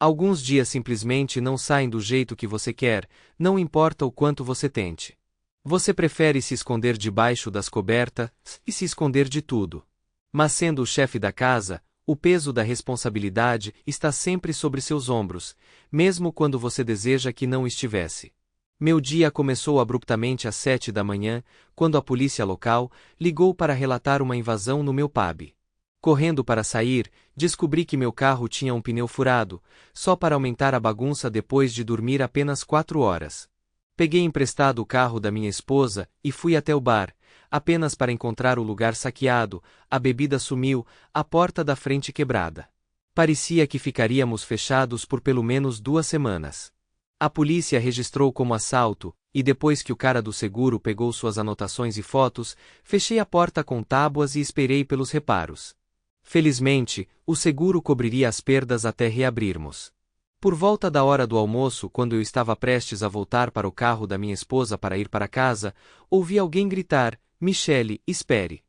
Alguns dias simplesmente não saem do jeito que você quer, não importa o quanto você tente. Você prefere se esconder debaixo das cobertas e se esconder de tudo. Mas sendo o chefe da casa, o peso da responsabilidade está sempre sobre seus ombros, mesmo quando você deseja que não estivesse. Meu dia começou abruptamente às 7 da manhã, quando a polícia local ligou para relatar uma invasão no meu pub. Correndo para sair, descobri que meu carro tinha um pneu furado, só para aumentar a bagunça depois de dormir apenas 4 horas. Peguei emprestado o carro da minha esposa e fui até o bar, apenas para encontrar o lugar saqueado, a bebida sumiu, a porta da frente quebrada. Parecia que ficaríamos fechados por pelo menos 2 semanas. A polícia registrou como assalto, e depois que o cara do seguro pegou suas anotações e fotos, fechei a porta com tábuas e esperei pelos reparos. Felizmente, o seguro cobriria as perdas até reabrirmos. Por volta da hora do almoço, quando eu estava prestes a voltar para o carro da minha esposa para ir para casa, ouvi alguém gritar: "Michele, espere!"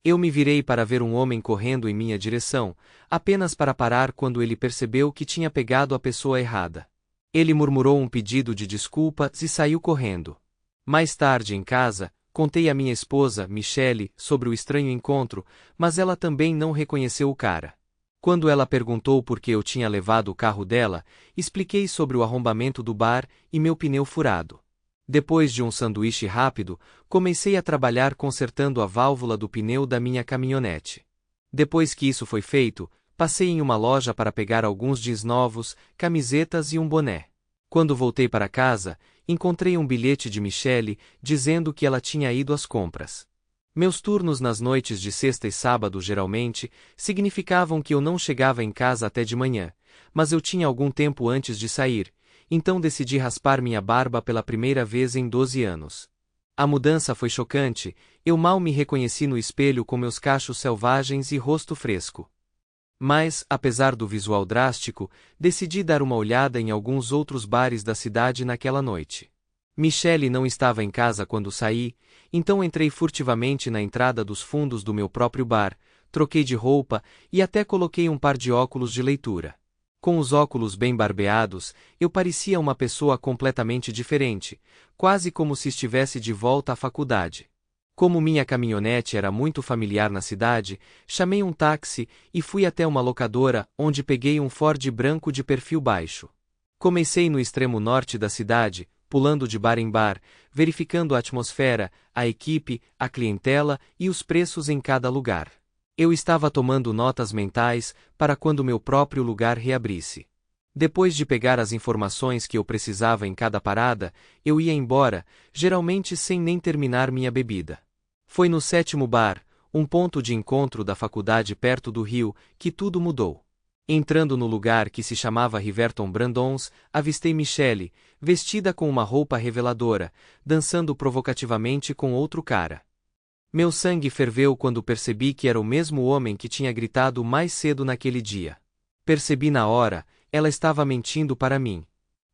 Eu me virei para ver um homem correndo em minha direção, apenas para parar quando ele percebeu que tinha pegado a pessoa errada. Ele murmurou um pedido de desculpas e saiu correndo. Mais tarde em casa, contei à minha esposa, Michele, sobre o estranho encontro, mas ela também não reconheceu o cara. Quando ela perguntou por que eu tinha levado o carro dela, expliquei sobre o arrombamento do bar e meu pneu furado. Depois de um sanduíche rápido, comecei a trabalhar consertando a válvula do pneu da minha caminhonete. Depois que isso foi feito, passei em uma loja para pegar alguns jeans novos, camisetas e um boné. Quando voltei para casa, encontrei um bilhete de Michele dizendo que ela tinha ido às compras. Meus turnos nas noites de sexta e sábado geralmente significavam que eu não chegava em casa até de manhã, mas eu tinha algum tempo antes de sair, então decidi raspar minha barba pela primeira vez em 12 anos. A mudança foi chocante, eu mal me reconheci no espelho com meus cachos selvagens e rosto fresco. Mas, apesar do visual drástico, decidi dar uma olhada em alguns outros bares da cidade naquela noite. Michele não estava em casa quando saí, então entrei furtivamente na entrada dos fundos do meu próprio bar, troquei de roupa e até coloquei um par de óculos de leitura. Com os óculos bem barbeados, eu parecia uma pessoa completamente diferente, quase como se estivesse de volta à faculdade. Como minha caminhonete era muito familiar na cidade, chamei um táxi e fui até uma locadora, onde peguei um Ford branco de perfil baixo. Comecei no extremo norte da cidade, pulando de bar em bar, verificando a atmosfera, a equipe, a clientela e os preços em cada lugar. Eu estava tomando notas mentais para quando meu próprio lugar reabrisse. Depois de pegar as informações que eu precisava em cada parada, eu ia embora, geralmente sem nem terminar minha bebida. Foi no 7º bar, um ponto de encontro da faculdade perto do rio, que tudo mudou. Entrando no lugar que se chamava Riverton Brandons, avistei Michele, vestida com uma roupa reveladora, dançando provocativamente com outro cara. Meu sangue ferveu quando percebi que era o mesmo homem que tinha gritado mais cedo naquele dia. Percebi na hora, ela estava mentindo para mim.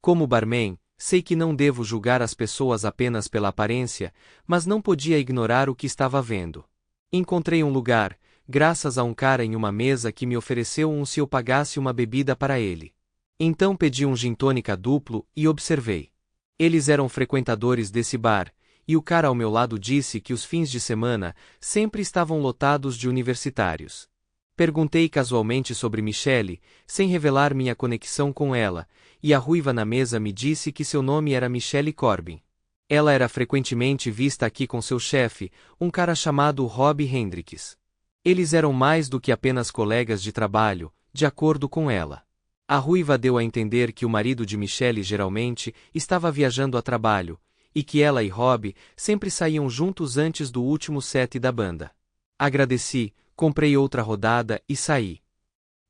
Como barman, sei que não devo julgar as pessoas apenas pela aparência, mas não podia ignorar o que estava vendo. Encontrei um lugar, graças a um cara em uma mesa que me ofereceu se eu pagasse uma bebida para ele. Então pedi um gin tônica duplo e observei. Eles eram frequentadores desse bar, e o cara ao meu lado disse que os fins de semana sempre estavam lotados de universitários. Perguntei casualmente sobre Michele, sem revelar minha conexão com ela, e a ruiva na mesa me disse que seu nome era Michele Corbin. Ela era frequentemente vista aqui com seu chefe, um cara chamado Rob Hendricks. Eles eram mais do que apenas colegas de trabalho, de acordo com ela. A ruiva deu a entender que o marido de Michele geralmente estava viajando a trabalho, e que ela e Rob sempre saíam juntos antes do último set da banda. Agradeci, comprei outra rodada e saí.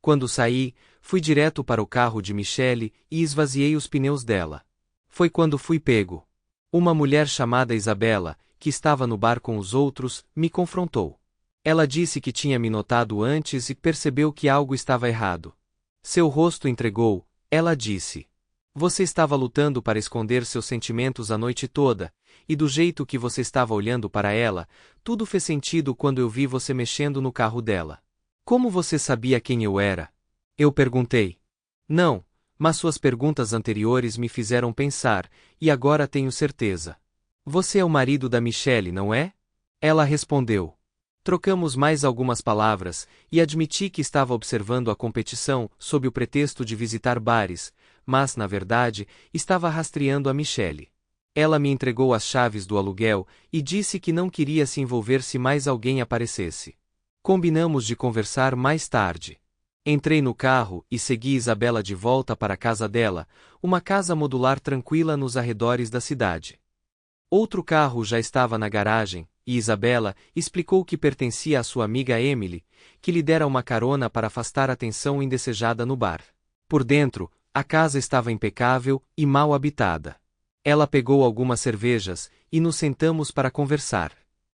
Quando saí, fui direto para o carro de Michele e esvaziei os pneus dela. Foi quando fui pego. Uma mulher chamada Isabela, que estava no bar com os outros, me confrontou. Ela disse que tinha me notado antes e percebeu que algo estava errado. Seu rosto entregou, ela disse. Você estava lutando para esconder seus sentimentos a noite toda, e do jeito que você estava olhando para ela, tudo fez sentido quando eu vi você mexendo no carro dela. Como você sabia quem eu era? Eu perguntei. Não, Mas suas perguntas anteriores me fizeram pensar, e agora tenho certeza. Você é o marido da Michelle, não é? Ela respondeu. Trocamos mais algumas palavras, e admiti que estava observando a competição sob o pretexto de visitar bares, mas, na verdade, estava rastreando a Michelle. Ela me entregou as chaves do aluguel e disse que não queria se envolver se mais alguém aparecesse. Combinamos de conversar mais tarde. Entrei no carro e segui Isabela de volta para a casa dela, uma casa modular tranquila nos arredores da cidade. Outro carro já estava na garagem, e Isabela explicou que pertencia à sua amiga Emily, que lhe dera uma carona para afastar a tensão indesejada no bar. Por dentro, a casa estava impecável e mal habitada. Ela pegou algumas cervejas, e nos sentamos para conversar.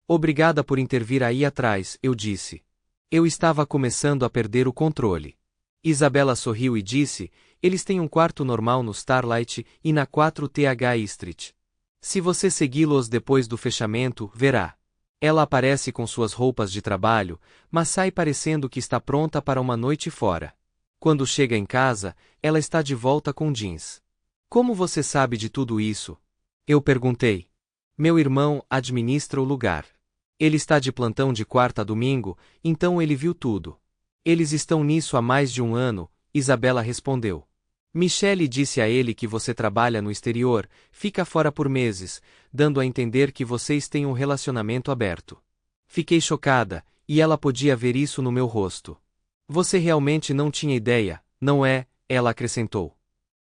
Obrigada por intervir aí atrás, eu disse. Eu estava começando a perder o controle. Isabela sorriu e disse, eles têm um quarto normal no Starlight e na 4th Street. Se você segui-los depois do fechamento, verá. Ela aparece com suas roupas de trabalho, mas sai parecendo que está pronta para uma noite fora. Quando chega em casa, ela está de volta com jeans. Como você sabe de tudo isso? Eu perguntei. Meu irmão administra o lugar. Ele está de plantão de quarta a domingo, então ele viu tudo. Eles estão nisso há mais de um ano, Isabela respondeu. Michelle disse a ele que você trabalha no exterior, fica fora por meses, dando a entender que vocês têm um relacionamento aberto. Fiquei chocada, e ela podia ver isso no meu rosto. Você realmente não tinha ideia, não é? Ela acrescentou.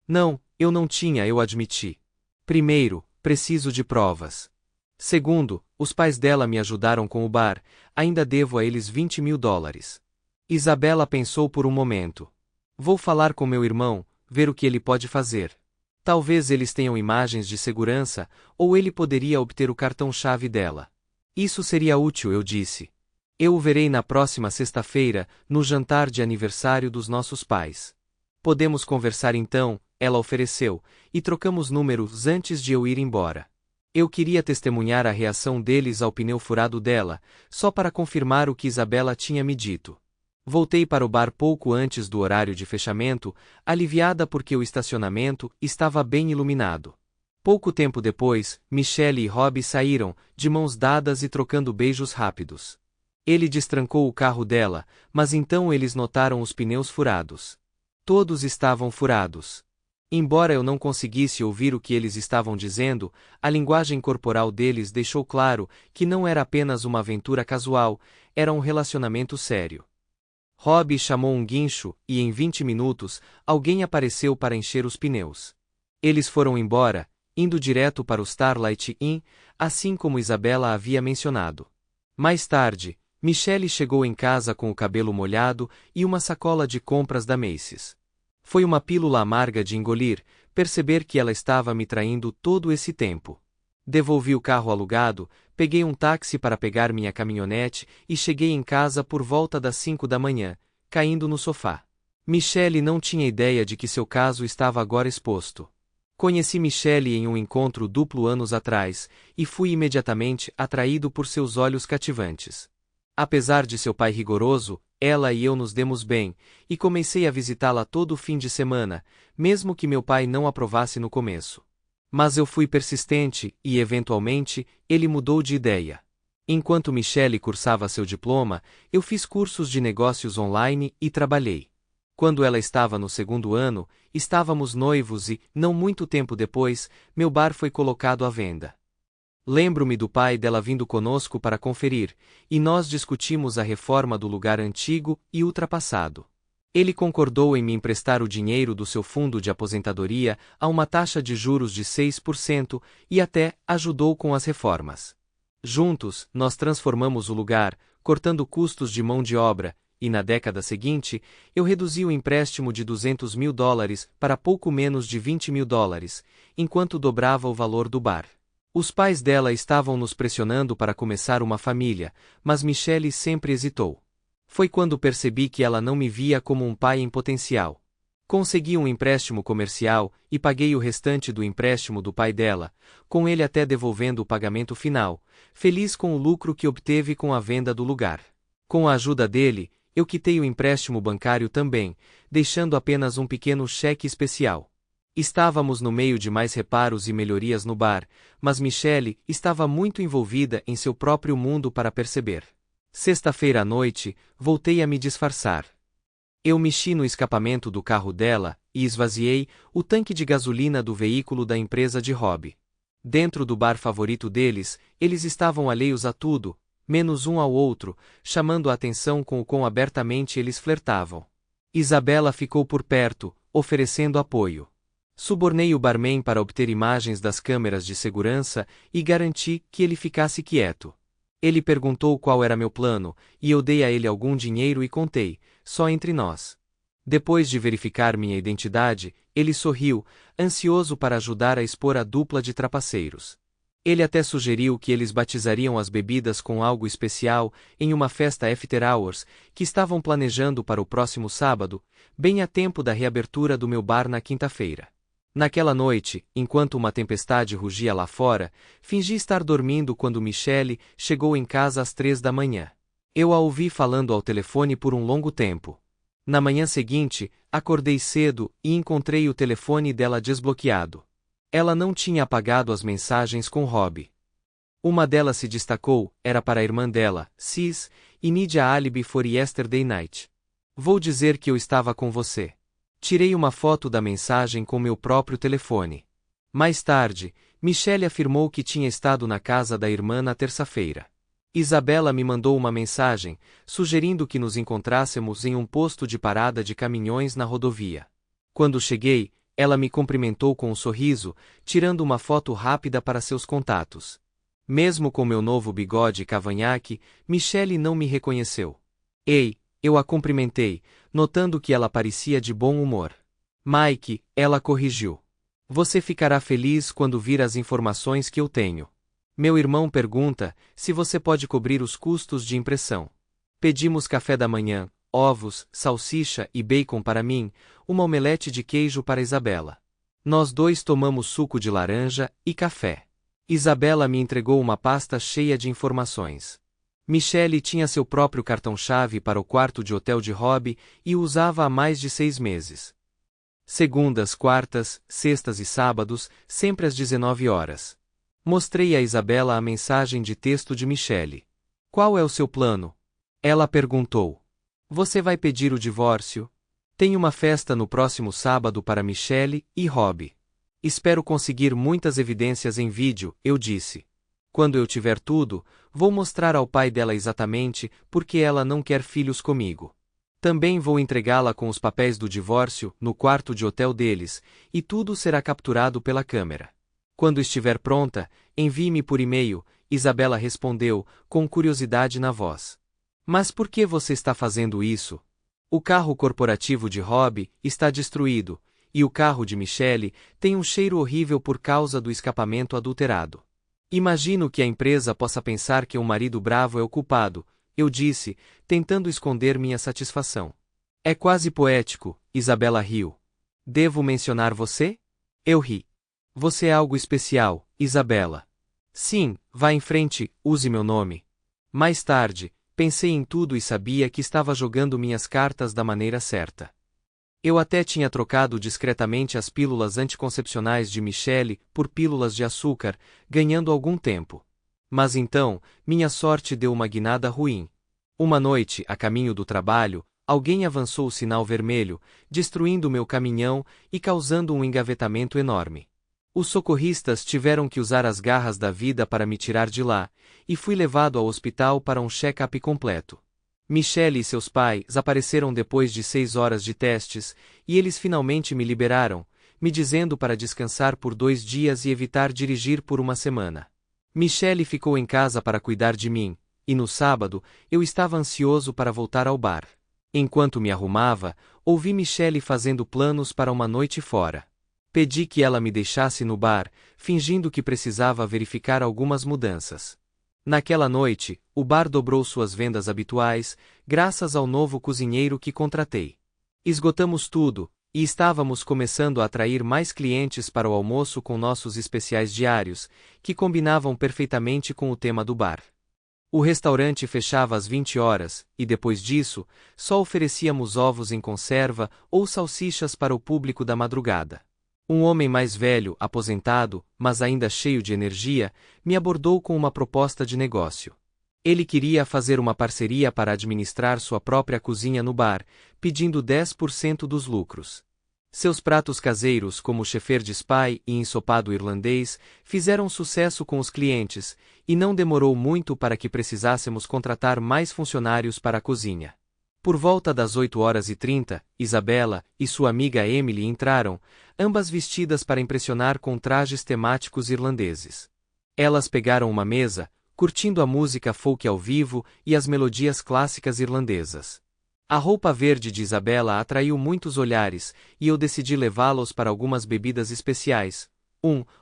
Não, eu não tinha, eu admiti. Primeiro, preciso de provas. Segundo, os pais dela me ajudaram com o bar, ainda devo a eles $20.000. Isabela pensou por um momento. Vou falar com meu irmão, ver o que ele pode fazer. Talvez eles tenham imagens de segurança, ou ele poderia obter o cartão-chave dela. Isso seria útil, eu disse. Eu o verei na próxima sexta-feira, no jantar de aniversário dos nossos pais. Podemos conversar então, ela ofereceu, e trocamos números antes de eu ir embora. Eu queria testemunhar a reação deles ao pneu furado dela, só para confirmar o que Isabela tinha me dito. Voltei para o bar pouco antes do horário de fechamento, aliviada porque o estacionamento estava bem iluminado. Pouco tempo depois, Michelle e Robbie saíram, de mãos dadas e trocando beijos rápidos. Ele destrancou o carro dela, mas então eles notaram os pneus furados. Todos estavam furados. Embora eu não conseguisse ouvir o que eles estavam dizendo, a linguagem corporal deles deixou claro que não era apenas uma aventura casual, era um relacionamento sério. Robbie chamou um guincho, e em 20 minutos, alguém apareceu para encher os pneus. Eles foram embora, indo direto para o Starlight Inn, assim como Isabela havia mencionado. Mais tarde, Michelle chegou em casa com o cabelo molhado e uma sacola de compras da Macy's. Foi uma pílula amarga de engolir, perceber que ela estava me traindo todo esse tempo. Devolvi o carro alugado, peguei um táxi para pegar minha caminhonete e cheguei em casa por volta das 5 da manhã, caindo no sofá. Michelle não tinha ideia de que seu caso estava agora exposto. Conheci Michelle em um encontro duplo anos atrás, e fui imediatamente atraído por seus olhos cativantes. Apesar de seu pai rigoroso, ela e eu nos demos bem, e comecei a visitá-la todo fim de semana, mesmo que meu pai não aprovasse no começo. Mas eu fui persistente e, eventualmente, ele mudou de ideia. Enquanto Michelle cursava seu diploma, eu fiz cursos de negócios online e trabalhei. Quando ela estava no segundo ano, estávamos noivos e, não muito tempo depois, meu bar foi colocado à venda. Lembro-me do pai dela vindo conosco para conferir, e nós discutimos a reforma do lugar antigo e ultrapassado. Ele concordou em me emprestar o dinheiro do seu fundo de aposentadoria a uma taxa de juros de 6% e até ajudou com as reformas. Juntos, nós transformamos o lugar, cortando custos de mão de obra, e na década seguinte, eu reduzi o empréstimo de $200.000 para pouco menos de $20.000, enquanto dobrava o valor do bar. Os pais dela estavam nos pressionando para começar uma família, mas Michelle sempre hesitou. Foi quando percebi que ela não me via como um pai em potencial. Consegui um empréstimo comercial e paguei o restante do empréstimo do pai dela, com ele até devolvendo o pagamento final, feliz com o lucro que obteve com a venda do lugar. Com a ajuda dele, eu quitei o empréstimo bancário também, deixando apenas um pequeno cheque especial. Estávamos no meio de mais reparos e melhorias no bar, mas Michelle estava muito envolvida em seu próprio mundo para perceber. Sexta-feira à noite, voltei a me disfarçar. Eu mexi no escapamento do carro dela e esvaziei o tanque de gasolina do veículo da empresa de Rob. Dentro do bar favorito deles, eles estavam alheios a tudo, menos um ao outro, chamando a atenção com o quão abertamente eles flertavam. Isabela ficou por perto, oferecendo apoio. Subornei o barman para obter imagens das câmeras de segurança e garanti que ele ficasse quieto. Ele perguntou qual era meu plano, e eu dei a ele algum dinheiro e contei, só entre nós. Depois de verificar minha identidade, ele sorriu, ansioso para ajudar a expor a dupla de trapaceiros. Ele até sugeriu que eles batizariam as bebidas com algo especial em uma festa after hours que estavam planejando para o próximo sábado, bem a tempo da reabertura do meu bar na quinta-feira. Naquela noite, enquanto uma tempestade rugia lá fora, fingi estar dormindo quando Michelle chegou em casa às 3 da manhã. Eu a ouvi falando ao telefone por um longo tempo. Na manhã seguinte, acordei cedo e encontrei o telefone dela desbloqueado. Ela não tinha apagado as mensagens com Rob. Uma delas se destacou, era para a irmã dela, Sis, e need a alibi for yesterday night. Vou dizer que eu estava com você. Tirei uma foto da mensagem com meu próprio telefone. Mais tarde, Michelle afirmou que tinha estado na casa da irmã na terça-feira. Isabela me mandou uma mensagem, sugerindo que nos encontrássemos em um posto de parada de caminhões na rodovia. Quando cheguei, ela me cumprimentou com um sorriso, tirando uma foto rápida para seus contatos. Mesmo com meu novo bigode e cavanhaque, Michelle não me reconheceu. Ei, eu a cumprimentei, notando que ela parecia de bom humor. Mike, ela corrigiu. Você ficará feliz quando vir as informações que eu tenho. Meu irmão pergunta se você pode cobrir os custos de impressão. Pedimos café da manhã, ovos, salsicha e bacon para mim, uma omelete de queijo para Isabela. Nós dois tomamos suco de laranja e café. Isabela me entregou uma pasta cheia de informações. Michelle tinha seu próprio cartão-chave para o quarto de hotel de Rob e o usava há mais de 6 meses. Segundas, quartas, sextas e sábados, sempre às 19 horas. Mostrei a Isabela a mensagem de texto de Michelle. Qual é o seu plano? Ela perguntou. Você vai pedir o divórcio? Tem uma festa no próximo sábado para Michelle e Rob. Espero conseguir muitas evidências em vídeo, eu disse. Quando eu tiver tudo, vou mostrar ao pai dela exatamente porque ela não quer filhos comigo. Também vou entregá-la com os papéis do divórcio no quarto de hotel deles, e tudo será capturado pela câmera. Quando estiver pronta, envie-me por e-mail, Isabela respondeu, com curiosidade na voz. Mas por que você está fazendo isso? O carro corporativo de Rob está destruído, e o carro de Michelle tem um cheiro horrível por causa do escapamento adulterado. Imagino que a empresa possa pensar que um marido bravo é o culpado, eu disse, tentando esconder minha satisfação. É quase poético, Isabela riu. Devo mencionar você? Eu ri. Você é algo especial, Isabela. Sim, vá em frente, use meu nome. Mais tarde, pensei em tudo e sabia que estava jogando minhas cartas da maneira certa. Eu até tinha trocado discretamente as pílulas anticoncepcionais de Michelle por pílulas de açúcar, ganhando algum tempo. Mas então, minha sorte deu uma guinada ruim. Uma noite, a caminho do trabalho, alguém avançou o sinal vermelho, destruindo meu caminhão e causando um engavetamento enorme. Os socorristas tiveram que usar as garras da vida para me tirar de lá, e fui levado ao hospital para um check-up completo. Michelle e seus pais apareceram depois de 6 horas de testes, e eles finalmente me liberaram, me dizendo para descansar por 2 dias e evitar dirigir por uma semana. Michelle ficou em casa para cuidar de mim, e no sábado, eu estava ansioso para voltar ao bar. Enquanto me arrumava, ouvi Michelle fazendo planos para uma noite fora. Pedi que ela me deixasse no bar, fingindo que precisava verificar algumas mudanças. Naquela noite, o bar dobrou suas vendas habituais, graças ao novo cozinheiro que contratei. Esgotamos tudo, e estávamos começando a atrair mais clientes para o almoço com nossos especiais diários, que combinavam perfeitamente com o tema do bar. O restaurante fechava às 20 horas, e depois disso, só oferecíamos ovos em conserva ou salsichas para o público da madrugada. Um homem mais velho, aposentado, mas ainda cheio de energia, me abordou com uma proposta de negócio. Ele queria fazer uma parceria para administrar sua própria cozinha no bar, pedindo 10% dos lucros. Seus pratos caseiros, como shepherd's pie e ensopado irlandês, fizeram sucesso com os clientes, e não demorou muito para que precisássemos contratar mais funcionários para a cozinha. Por volta das 8h30, Isabela e sua amiga Emily entraram, ambas vestidas para impressionar com trajes temáticos irlandeses. Elas pegaram uma mesa, curtindo a música folk ao vivo e as melodias clássicas irlandesas. A roupa verde de Isabela atraiu muitos olhares, e eu decidi levá-los para algumas bebidas especiais.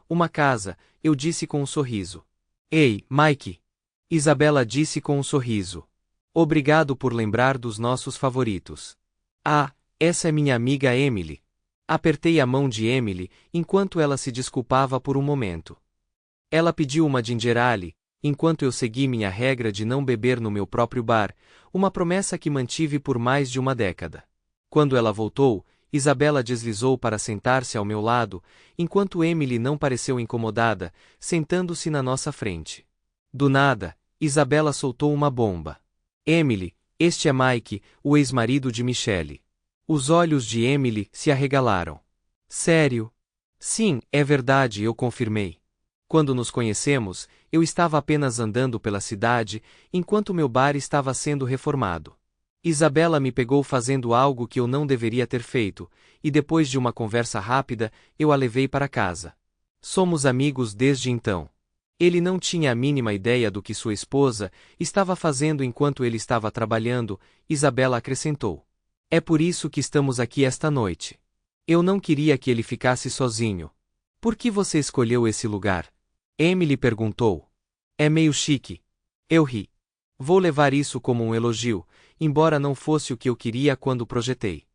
Uma casa, eu disse com um sorriso. Ei, Mike! Isabela disse com um sorriso. Obrigado por lembrar dos nossos favoritos. Ah, essa é minha amiga Emily. Apertei a mão de Emily, enquanto ela se desculpava por um momento. Ela pediu uma ginger ale, enquanto eu segui minha regra de não beber no meu próprio bar, uma promessa que mantive por mais de uma década. Quando ela voltou, Isabela deslizou para sentar-se ao meu lado, enquanto Emily não pareceu incomodada, sentando-se na nossa frente. Do nada, Isabela soltou uma bomba. Emily, este é Mike, o ex-marido de Michelle. Os olhos de Emily se arregalaram. Sério? Sim, é verdade, eu confirmei. Quando nos conhecemos, eu estava apenas andando pela cidade, enquanto meu bar estava sendo reformado. Isabela me pegou fazendo algo que eu não deveria ter feito, e depois de uma conversa rápida, eu a levei para casa. Somos amigos desde então. Ele não tinha a mínima ideia do que sua esposa estava fazendo enquanto ele estava trabalhando, Isabela acrescentou. É por isso que estamos aqui esta noite. Eu não queria que ele ficasse sozinho. Por que você escolheu esse lugar? Emily perguntou. É meio chique. Eu ri. Vou levar isso como um elogio, embora não fosse o que eu queria quando projetei.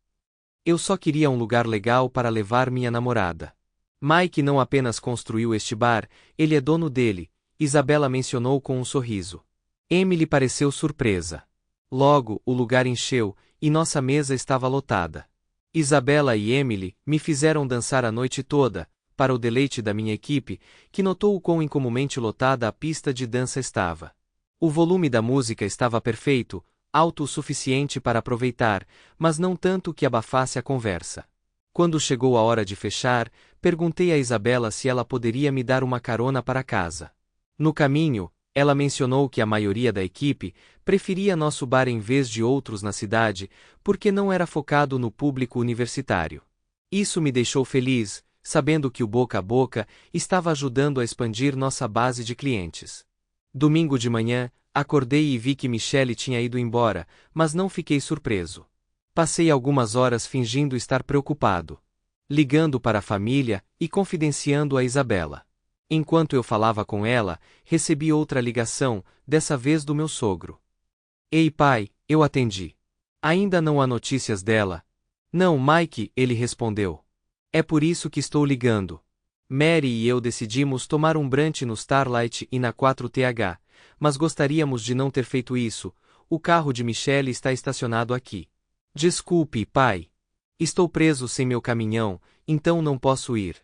Eu só queria um lugar legal para levar minha namorada. Mike não apenas construiu este bar, ele é dono dele, Isabela mencionou com um sorriso. Emily pareceu surpresa. Logo, o lugar encheu, e nossa mesa estava lotada. Isabela e Emily me fizeram dançar a noite toda, para o deleite da minha equipe, que notou o quão incomumente lotada a pista de dança estava. O volume da música estava perfeito, alto o suficiente para aproveitar, mas não tanto que abafasse a conversa. Quando chegou a hora de fechar, perguntei a Isabela se ela poderia me dar uma carona para casa. No caminho, ela mencionou que a maioria da equipe preferia nosso bar em vez de outros na cidade, porque não era focado no público universitário. Isso me deixou feliz, sabendo que o boca a boca estava ajudando a expandir nossa base de clientes. Domingo de manhã, acordei e vi que Michelle tinha ido embora, mas não fiquei surpreso. Passei algumas horas fingindo estar preocupado, ligando para a família e confidenciando a Isabela. Enquanto eu falava com ela, recebi outra ligação, dessa vez do meu sogro. Ei pai, eu atendi. Ainda não há notícias dela? Não, Mike, ele respondeu. É por isso que estou ligando. Mary e eu decidimos tomar um brunch no Starlight e na 4TH, mas gostaríamos de não ter feito isso, o carro de Michelle está estacionado aqui. Desculpe, pai. Estou preso sem meu caminhão, então não posso ir.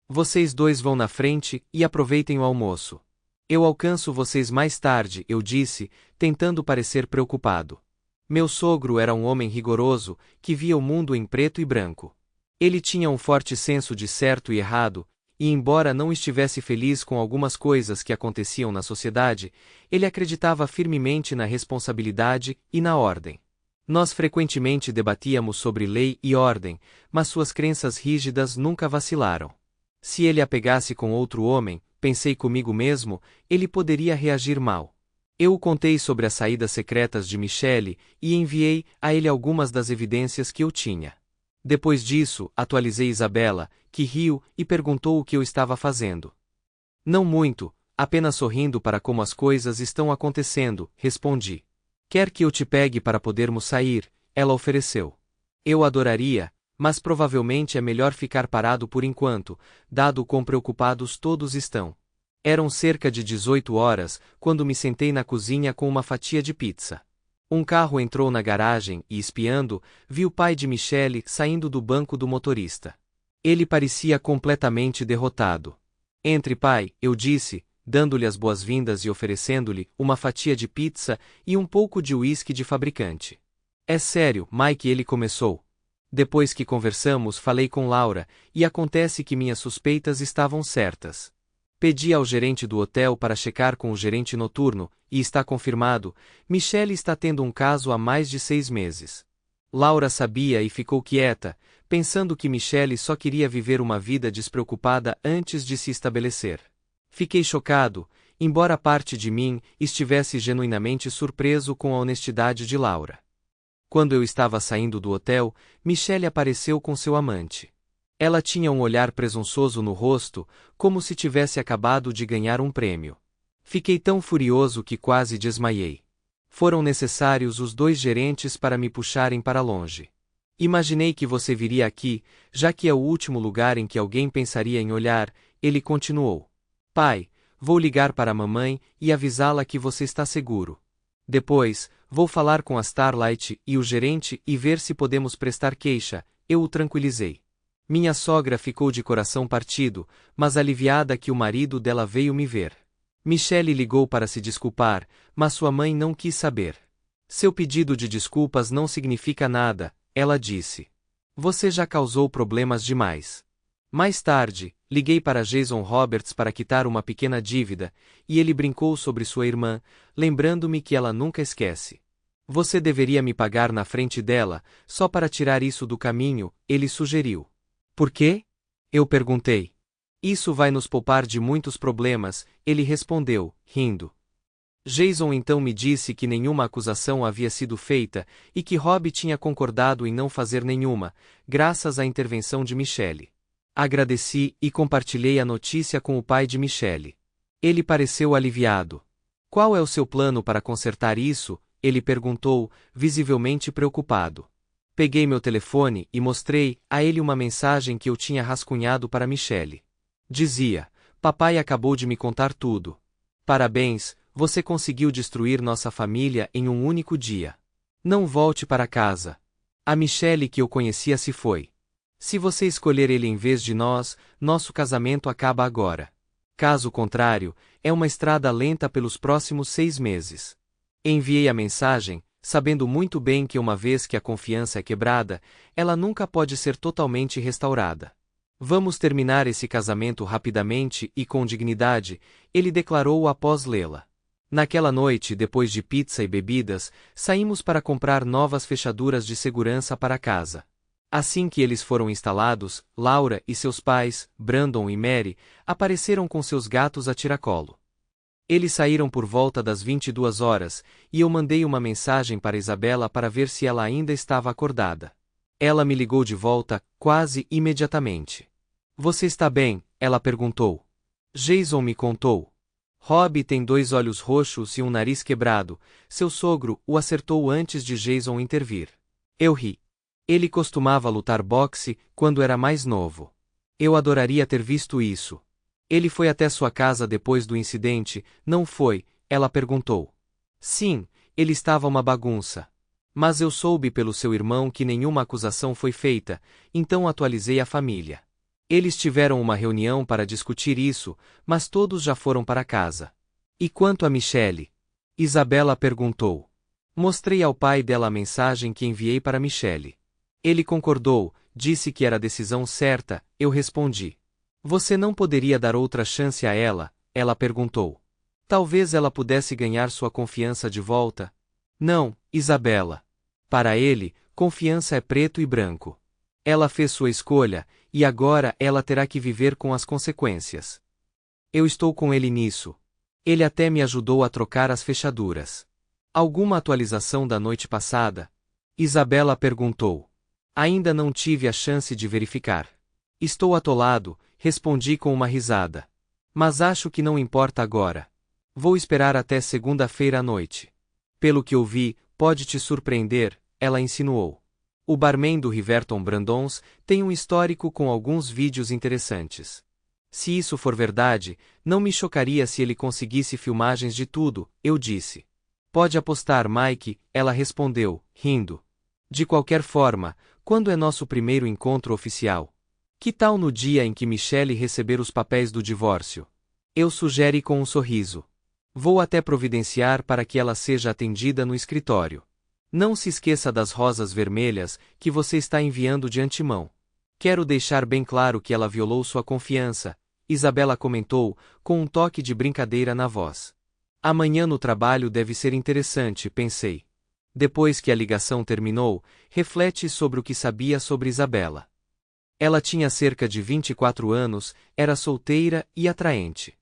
Vocês dois vão na frente e aproveitem o almoço. Eu alcanço vocês mais tarde, eu disse, tentando parecer preocupado. Meu sogro era um homem rigoroso, que via o mundo em preto e branco. Ele tinha um forte senso de certo e errado, e embora não estivesse feliz com algumas coisas que aconteciam na sociedade, ele acreditava firmemente na responsabilidade e na ordem. Nós frequentemente debatíamos sobre lei e ordem, mas suas crenças rígidas nunca vacilaram. Se ele a pegasse com outro homem, pensei comigo mesmo, ele poderia reagir mal. Eu o contei sobre as saídas secretas de Michelle e enviei a ele algumas das evidências que eu tinha. Depois disso, atualizei Isabela, que riu e perguntou o que eu estava fazendo. Não muito, apenas sorrindo para como as coisas estão acontecendo, respondi. Quer que eu te pegue para podermos sair? Ela ofereceu. Eu adoraria, mas provavelmente é melhor ficar parado por enquanto, dado o quão preocupados todos estão. Eram cerca de 18 horas, quando me sentei na cozinha com uma fatia de pizza. Um carro entrou na garagem e, espiando, vi o pai de Michelle saindo do banco do motorista. Ele parecia completamente derrotado. Entre, pai, eu disse, dando-lhe as boas-vindas e oferecendo-lhe uma fatia de pizza e um pouco de uísque de fabricante. É sério, Mike, ele começou. Depois que conversamos, falei com Laura, e acontece que minhas suspeitas estavam certas. Pedi ao gerente do hotel para checar com o gerente noturno, e está confirmado, Michelle está tendo um caso há mais de 6 meses. Laura sabia e ficou quieta, pensando que Michelle só queria viver uma vida despreocupada antes de se estabelecer. Fiquei chocado, embora parte de mim estivesse genuinamente surpreso com a honestidade de Laura. Quando eu estava saindo do hotel, Michelle apareceu com seu amante. Ela tinha um olhar presunçoso no rosto, como se tivesse acabado de ganhar um prêmio. Fiquei tão furioso que quase desmaiei. Foram necessários os 2 gerentes para me puxarem para longe. Imaginei que você viria aqui, já que é o último lugar em que alguém pensaria em olhar, ele continuou. Pai, vou ligar para a mamãe e avisá-la que você está seguro. Depois, vou falar com a Starlight e o gerente e ver se podemos prestar queixa, eu o tranquilizei. Minha sogra ficou de coração partido, mas aliviada que o marido dela veio me ver. Michelle ligou para se desculpar, mas sua mãe não quis saber. Seu pedido de desculpas não significa nada, ela disse. Você já causou problemas demais. Mais tarde, liguei para Jason Roberts para quitar uma pequena dívida, e ele brincou sobre sua irmã, lembrando-me que ela nunca esquece. Você deveria me pagar na frente dela, só para tirar isso do caminho, ele sugeriu. Por quê? Eu perguntei. Isso vai nos poupar de muitos problemas, ele respondeu, rindo. Jason então me disse que nenhuma acusação havia sido feita e que Rob tinha concordado em não fazer nenhuma, graças à intervenção de Michelle. Agradeci e compartilhei a notícia com o pai de Michelle. Ele pareceu aliviado. Qual é o seu plano para consertar isso? Ele perguntou, visivelmente preocupado. Peguei meu telefone e mostrei a ele uma mensagem que eu tinha rascunhado para Michelle. Dizia: Papai acabou de me contar tudo. Parabéns, você conseguiu destruir nossa família em um único dia. Não volte para casa. A Michelle que eu conhecia se foi. Se você escolher ele em vez de nós, nosso casamento acaba agora. Caso contrário, é uma estrada lenta pelos próximos 6 meses. Enviei a mensagem, sabendo muito bem que uma vez que a confiança é quebrada, ela nunca pode ser totalmente restaurada. Vamos terminar esse casamento rapidamente e com dignidade, ele declarou após lê-la. Naquela noite, depois de pizza e bebidas, saímos para comprar novas fechaduras de segurança para a casa. Assim que eles foram instalados, Laura e seus pais, Brandon e Mary, apareceram com seus gatos a tiracolo. Eles saíram por volta das 22 horas, e eu mandei uma mensagem para Isabela para ver se ela ainda estava acordada. Ela me ligou de volta, quase imediatamente. Você está bem? Ela perguntou. Jason me contou. Rob tem 2 olhos roxos e um nariz quebrado, seu sogro o acertou antes de Jason intervir. Eu ri. Ele costumava lutar boxe quando era mais novo. Eu adoraria ter visto isso. Ele foi até sua casa depois do incidente, não foi? Ela perguntou. Sim, ele estava uma bagunça. Mas eu soube pelo seu irmão que nenhuma acusação foi feita, então atualizei a família. Eles tiveram uma reunião para discutir isso, mas todos já foram para casa. E quanto a Michelle? Isabela perguntou. Mostrei ao pai dela a mensagem que enviei para Michelle. Ele concordou, disse que era a decisão certa, eu respondi. Você não poderia dar outra chance a ela? Ela perguntou. Talvez ela pudesse ganhar sua confiança de volta? Não, Isabela. Para ele, confiança é preto e branco. Ela fez sua escolha, e agora ela terá que viver com as consequências. Eu estou com ele nisso. Ele até me ajudou a trocar as fechaduras. Alguma atualização da noite passada? Isabela perguntou. Ainda não tive a chance de verificar. Estou atolado, respondi com uma risada. Mas acho que não importa agora. Vou esperar até segunda-feira à noite. Pelo que ouvi, pode te surpreender, ela insinuou. O barman do Riverton Brandons tem um histórico com alguns vídeos interessantes. Se isso for verdade, não me chocaria se ele conseguisse filmagens de tudo, eu disse. Pode apostar, Mike, ela respondeu, rindo. De qualquer forma, quando é nosso primeiro encontro oficial? Que tal no dia em que Michelle receber os papéis do divórcio? Eu sugeri com um sorriso. Vou até providenciar para que ela seja atendida no escritório. Não se esqueça das rosas vermelhas que você está enviando de antemão. Quero deixar bem claro que ela violou sua confiança, Isabela comentou, com um toque de brincadeira na voz. Amanhã no trabalho deve ser interessante, pensei. Depois que a ligação terminou, reflete sobre o que sabia sobre Isabela. Ela tinha cerca de 24 anos, era solteira e atraente.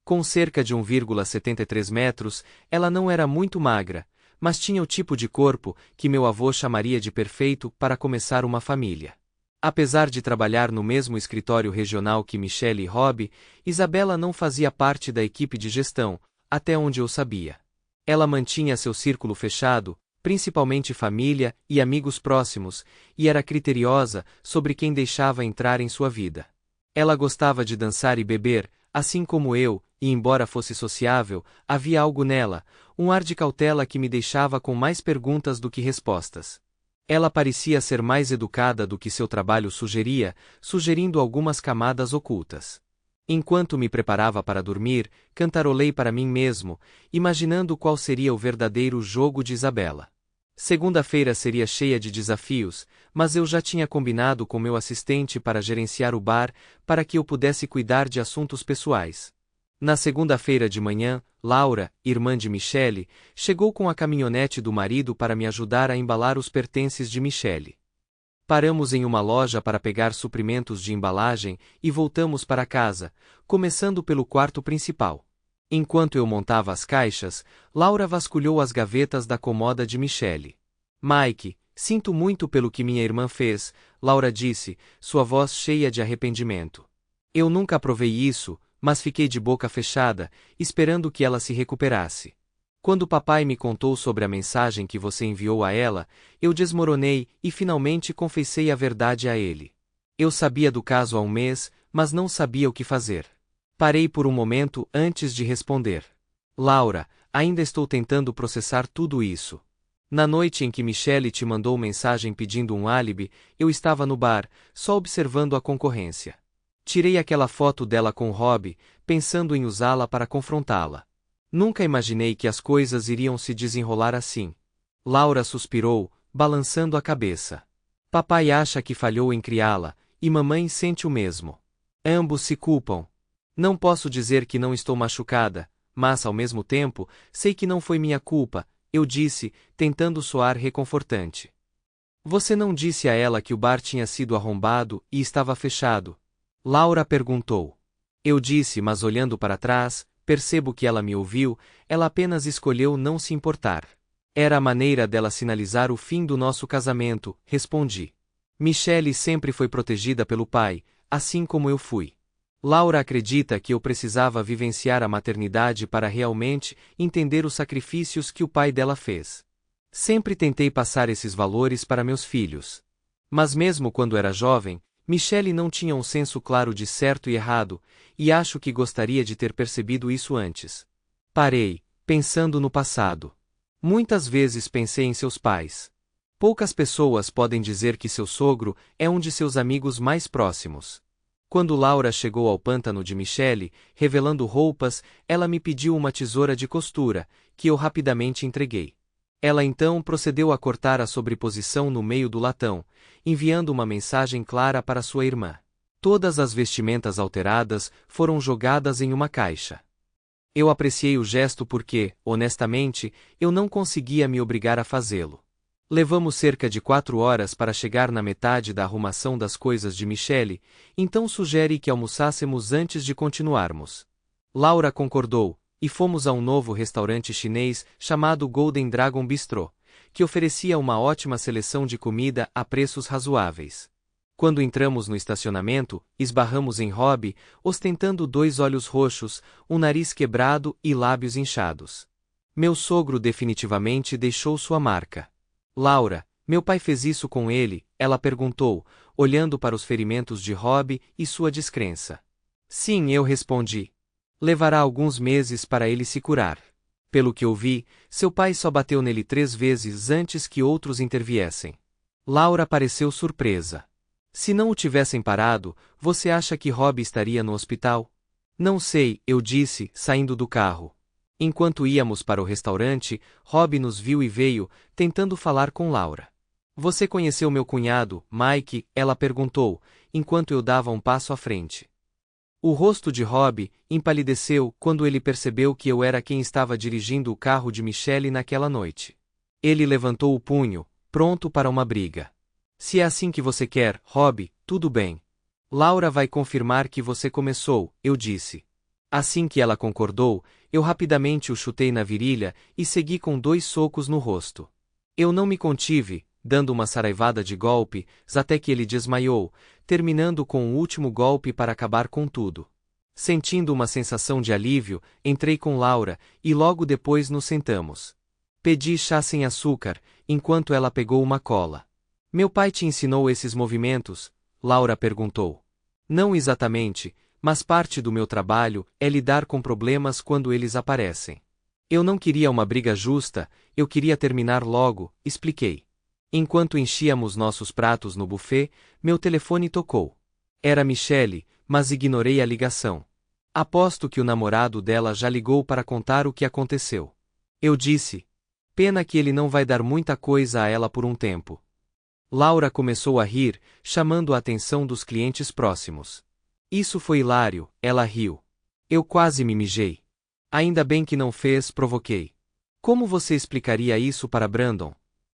Com cerca de 1,73 metros, ela não era muito magra, mas tinha o tipo de corpo que meu avô chamaria de perfeito para começar uma família. Apesar de trabalhar no mesmo escritório regional que Michelle e Rob, Isabela não fazia parte da equipe de gestão, até onde eu sabia. Ela mantinha seu círculo fechado, principalmente família e amigos próximos, e era criteriosa sobre quem deixava entrar em sua vida. Ela gostava de dançar e beber, assim como eu, e embora fosse sociável, havia algo nela, um ar de cautela que me deixava com mais perguntas do que respostas. Ela parecia ser mais educada do que seu trabalho sugeria, sugerindo algumas camadas ocultas. Enquanto me preparava para dormir, cantarolei para mim mesmo, imaginando qual seria o verdadeiro jogo de Isabela. Segunda-feira seria cheia de desafios, mas eu já tinha combinado com meu assistente para gerenciar o bar, para que eu pudesse cuidar de assuntos pessoais. Na segunda-feira de manhã, Laura, irmã de Michelle, chegou com a caminhonete do marido para me ajudar a embalar os pertences de Michelle. Paramos em uma loja para pegar suprimentos de embalagem e voltamos para casa, começando pelo quarto principal. Enquanto eu montava as caixas, Laura vasculhou as gavetas da comoda de Michelle. Mike, sinto muito pelo que minha irmã fez, Laura disse, sua voz cheia de arrependimento. Eu nunca aprovei isso, mas fiquei de boca fechada, esperando que ela se recuperasse. Quando papai me contou sobre a mensagem que você enviou a ela, eu desmoronei e finalmente confessei a verdade a ele. Eu sabia do caso há um mês, mas não sabia o que fazer. Parei por um momento antes de responder. Laura, ainda estou tentando processar tudo isso. Na noite em que Michelle te mandou mensagem pedindo um álibi, eu estava no bar, só observando a concorrência. Tirei aquela foto dela com Rob, pensando em usá-la para confrontá-la. Nunca imaginei que as coisas iriam se desenrolar assim. Laura suspirou, balançando a cabeça. Papai acha que falhou em criá-la, e mamãe sente o mesmo. Ambos se culpam. Não posso dizer que não estou machucada, mas, ao mesmo tempo, sei que não foi minha culpa, eu disse, tentando soar reconfortante. Você não disse a ela que o bar tinha sido arrombado e estava fechado? Laura perguntou. Eu disse, mas olhando para trás, percebo que ela me ouviu, ela apenas escolheu não se importar. Era a maneira dela sinalizar o fim do nosso casamento, respondi. Michelle sempre foi protegida pelo pai, assim como eu fui. Laura acredita que eu precisava vivenciar a maternidade para realmente entender os sacrifícios que o pai dela fez. Sempre tentei passar esses valores para meus filhos. Mas mesmo quando era jovem, Michelle não tinha um senso claro de certo e errado, e acho que gostaria de ter percebido isso antes. Parei, pensando no passado. Muitas vezes pensei em seus pais. Poucas pessoas podem dizer que seu sogro é um de seus amigos mais próximos. Quando Laura chegou ao pântano de Michelle, revelando roupas, ela me pediu uma tesoura de costura, que eu rapidamente entreguei. Ela então procedeu a cortar a sobreposição no meio do latão, enviando uma mensagem clara para sua irmã. Todas as vestimentas alteradas foram jogadas em uma caixa. Eu apreciei o gesto porque, honestamente, eu não conseguia me obrigar a fazê-lo. Levamos cerca de 4 horas para chegar na metade da arrumação das coisas de Michelle, então sugere que almoçássemos antes de continuarmos. Laura concordou, e fomos a um novo restaurante chinês chamado Golden Dragon Bistro, que oferecia uma ótima seleção de comida a preços razoáveis. Quando entramos no estacionamento, esbarramos em Rob, ostentando 2 olhos roxos, um nariz quebrado e lábios inchados. Meu sogro definitivamente deixou sua marca. Laura, meu pai fez isso com ele, ela perguntou, olhando para os ferimentos de Rob e sua descrença. Sim, eu respondi. Levará alguns meses para ele se curar. Pelo que ouvi, seu pai só bateu nele 3 vezes antes que outros interviessem. Laura pareceu surpresa. Se não o tivessem parado, você acha que Rob estaria no hospital? Não sei, eu disse, saindo do carro. Enquanto íamos para o restaurante, Rob nos viu e veio, tentando falar com Laura. Você conheceu meu cunhado, Mike? Ela perguntou, enquanto eu dava um passo à frente. O rosto de Rob empalideceu quando ele percebeu que eu era quem estava dirigindo o carro de Michelle naquela noite. Ele levantou o punho, pronto para uma briga. Se é assim que você quer, Rob, tudo bem. Laura vai confirmar que você começou, eu disse. Assim que ela concordou, eu rapidamente o chutei na virilha e segui com 2 socos no rosto. Eu não me contive, dando uma saraivada de golpes até que ele desmaiou, terminando com o último golpe para acabar com tudo. Sentindo uma sensação de alívio, entrei com Laura e logo depois nos sentamos. Pedi chá sem açúcar, enquanto ela pegou uma cola. Meu pai te ensinou esses movimentos? Laura perguntou. Não exatamente, mas parte do meu trabalho é lidar com problemas quando eles aparecem. Eu não queria uma briga justa, eu queria terminar logo, expliquei. Enquanto enchíamos nossos pratos no buffet, meu telefone tocou. Era Michelle, mas ignorei a ligação. Aposto que o namorado dela já ligou para contar o que aconteceu. Eu disse. Pena que ele não vai dar muita coisa a ela por um tempo. Laura começou a rir, chamando a atenção dos clientes próximos. Isso foi hilário, ela riu. Eu quase me mijei. Ainda bem que não fez, provoquei. Como você explicaria isso para Brandon?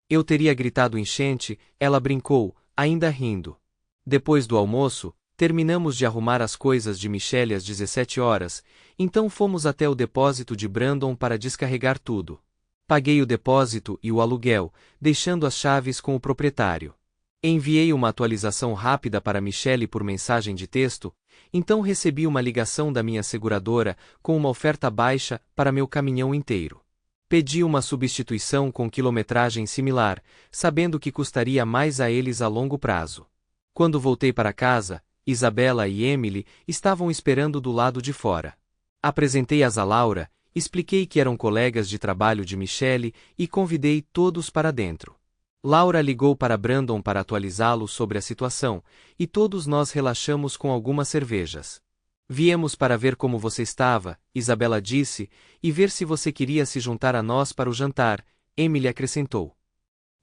Eu teria gritado enchente, ela brincou, ainda rindo. Depois do almoço, terminamos de arrumar as coisas de Michelle às 17 horas, então fomos até o depósito de Brandon para descarregar tudo. Paguei o depósito e o aluguel, deixando as chaves com o proprietário. Enviei uma atualização rápida para Michelle por mensagem de texto, então recebi uma ligação da minha seguradora com uma oferta baixa para meu caminhão inteiro. Pedi uma substituição com quilometragem similar, sabendo que custaria mais a eles a longo prazo. Quando voltei para casa, Isabela e Emily estavam esperando do lado de fora. Apresentei-as a Laura, expliquei que eram colegas de trabalho de Michelle e convidei todos para dentro. Laura ligou para Brandon para atualizá-lo sobre a situação, e todos nós relaxamos com algumas cervejas. Viemos para ver como você estava, Isabela disse, e ver se você queria se juntar a nós para o jantar, Emily acrescentou.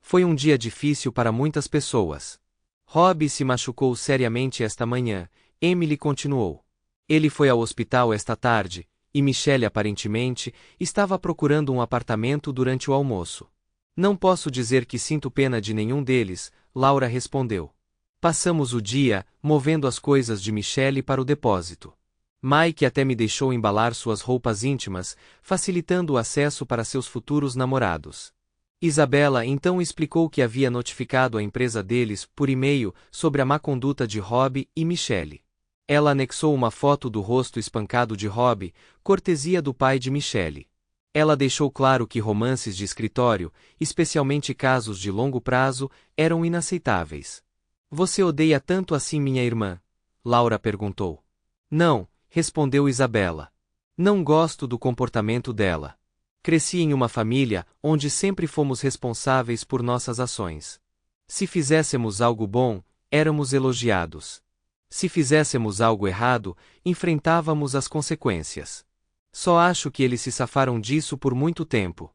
Foi um dia difícil para muitas pessoas. Rob se machucou seriamente esta manhã, Emily continuou. Ele foi ao hospital esta tarde, e Michelle aparentemente estava procurando um apartamento durante o almoço. Não posso dizer que sinto pena de nenhum deles, Laura respondeu. Passamos o dia, movendo as coisas de Michelle para o depósito. Mike até me deixou embalar suas roupas íntimas, facilitando o acesso para seus futuros namorados. Isabela então explicou que havia notificado a empresa deles, por e-mail, sobre a má conduta de Rob e Michelle. Ela anexou uma foto do rosto espancado de Rob, cortesia do pai de Michelle. Ela deixou claro que romances de escritório, especialmente casos de longo prazo, eram inaceitáveis. Você odeia tanto assim minha irmã? Laura perguntou. Não, respondeu Isabela. Não gosto do comportamento dela. Cresci em uma família onde sempre fomos responsáveis por nossas ações. Se fizéssemos algo bom, éramos elogiados. Se fizéssemos algo errado, enfrentávamos as consequências. Só acho que eles se safaram disso por muito tempo.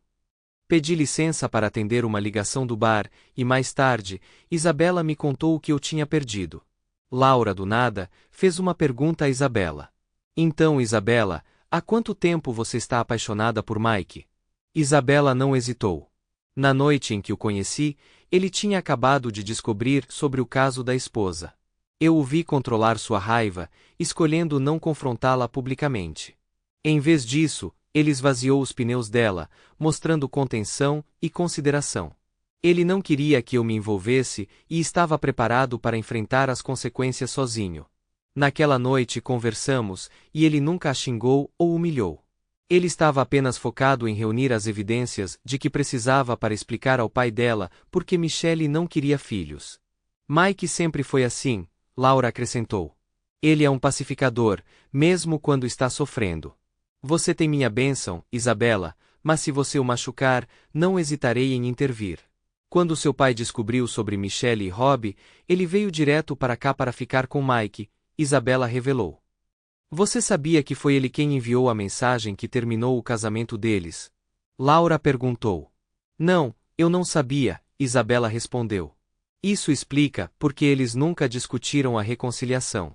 Pedi licença para atender uma ligação do bar, e mais tarde, Isabela me contou o que eu tinha perdido. Laura, do nada, fez uma pergunta a Isabela. Então, Isabela, há quanto tempo você está apaixonada por Mike? Isabela não hesitou. Na noite em que o conheci, ele tinha acabado de descobrir sobre o caso da esposa. Eu o vi controlar sua raiva, escolhendo não confrontá-la publicamente. Em vez disso, ele esvaziou os pneus dela, mostrando contenção e consideração. Ele não queria que eu me envolvesse e estava preparado para enfrentar as consequências sozinho. Naquela noite conversamos, e ele nunca a xingou ou humilhou. Ele estava apenas focado em reunir as evidências de que precisava para explicar ao pai dela por que Michelle não queria filhos. Mike sempre foi assim, Laura acrescentou. Ele é um pacificador, mesmo quando está sofrendo. Você tem minha bênção, Isabela, mas se você o machucar, não hesitarei em intervir. Quando seu pai descobriu sobre Michelle e Robbie, ele veio direto para cá para ficar com Mike, Isabela revelou. Você sabia que foi ele quem enviou a mensagem que terminou o casamento deles? Laura perguntou. Não, eu não sabia, Isabela respondeu. Isso explica porque eles nunca discutiram a reconciliação.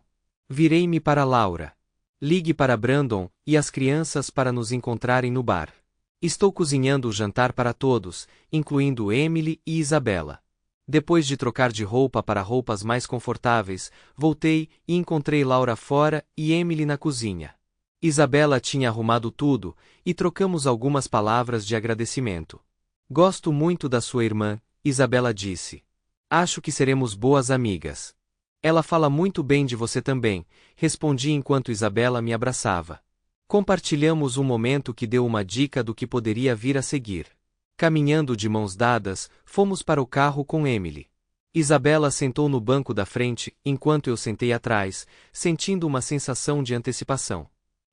Virei-me para Laura. Ligue para Brandon e as crianças para nos encontrarem no bar. Estou cozinhando o jantar para todos, incluindo Emily e Isabela. Depois de trocar de roupa para roupas mais confortáveis, voltei e encontrei Laura fora e Emily na cozinha. Isabela tinha arrumado tudo, e trocamos algumas palavras de agradecimento. Gosto muito da sua irmã, Isabela disse. Acho que seremos boas amigas. Ela fala muito bem de você também, respondi enquanto Isabela me abraçava. Compartilhamos um momento que deu uma dica do que poderia vir a seguir. Caminhando de mãos dadas, fomos para o carro com Emily. Isabela sentou no banco da frente, enquanto eu sentei atrás, sentindo uma sensação de antecipação.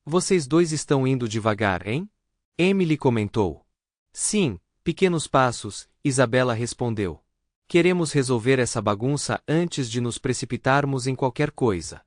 Vocês dois estão indo devagar, hein? Emily comentou. Sim, pequenos passos, Isabela respondeu. Queremos resolver essa bagunça antes de nos precipitarmos em qualquer coisa.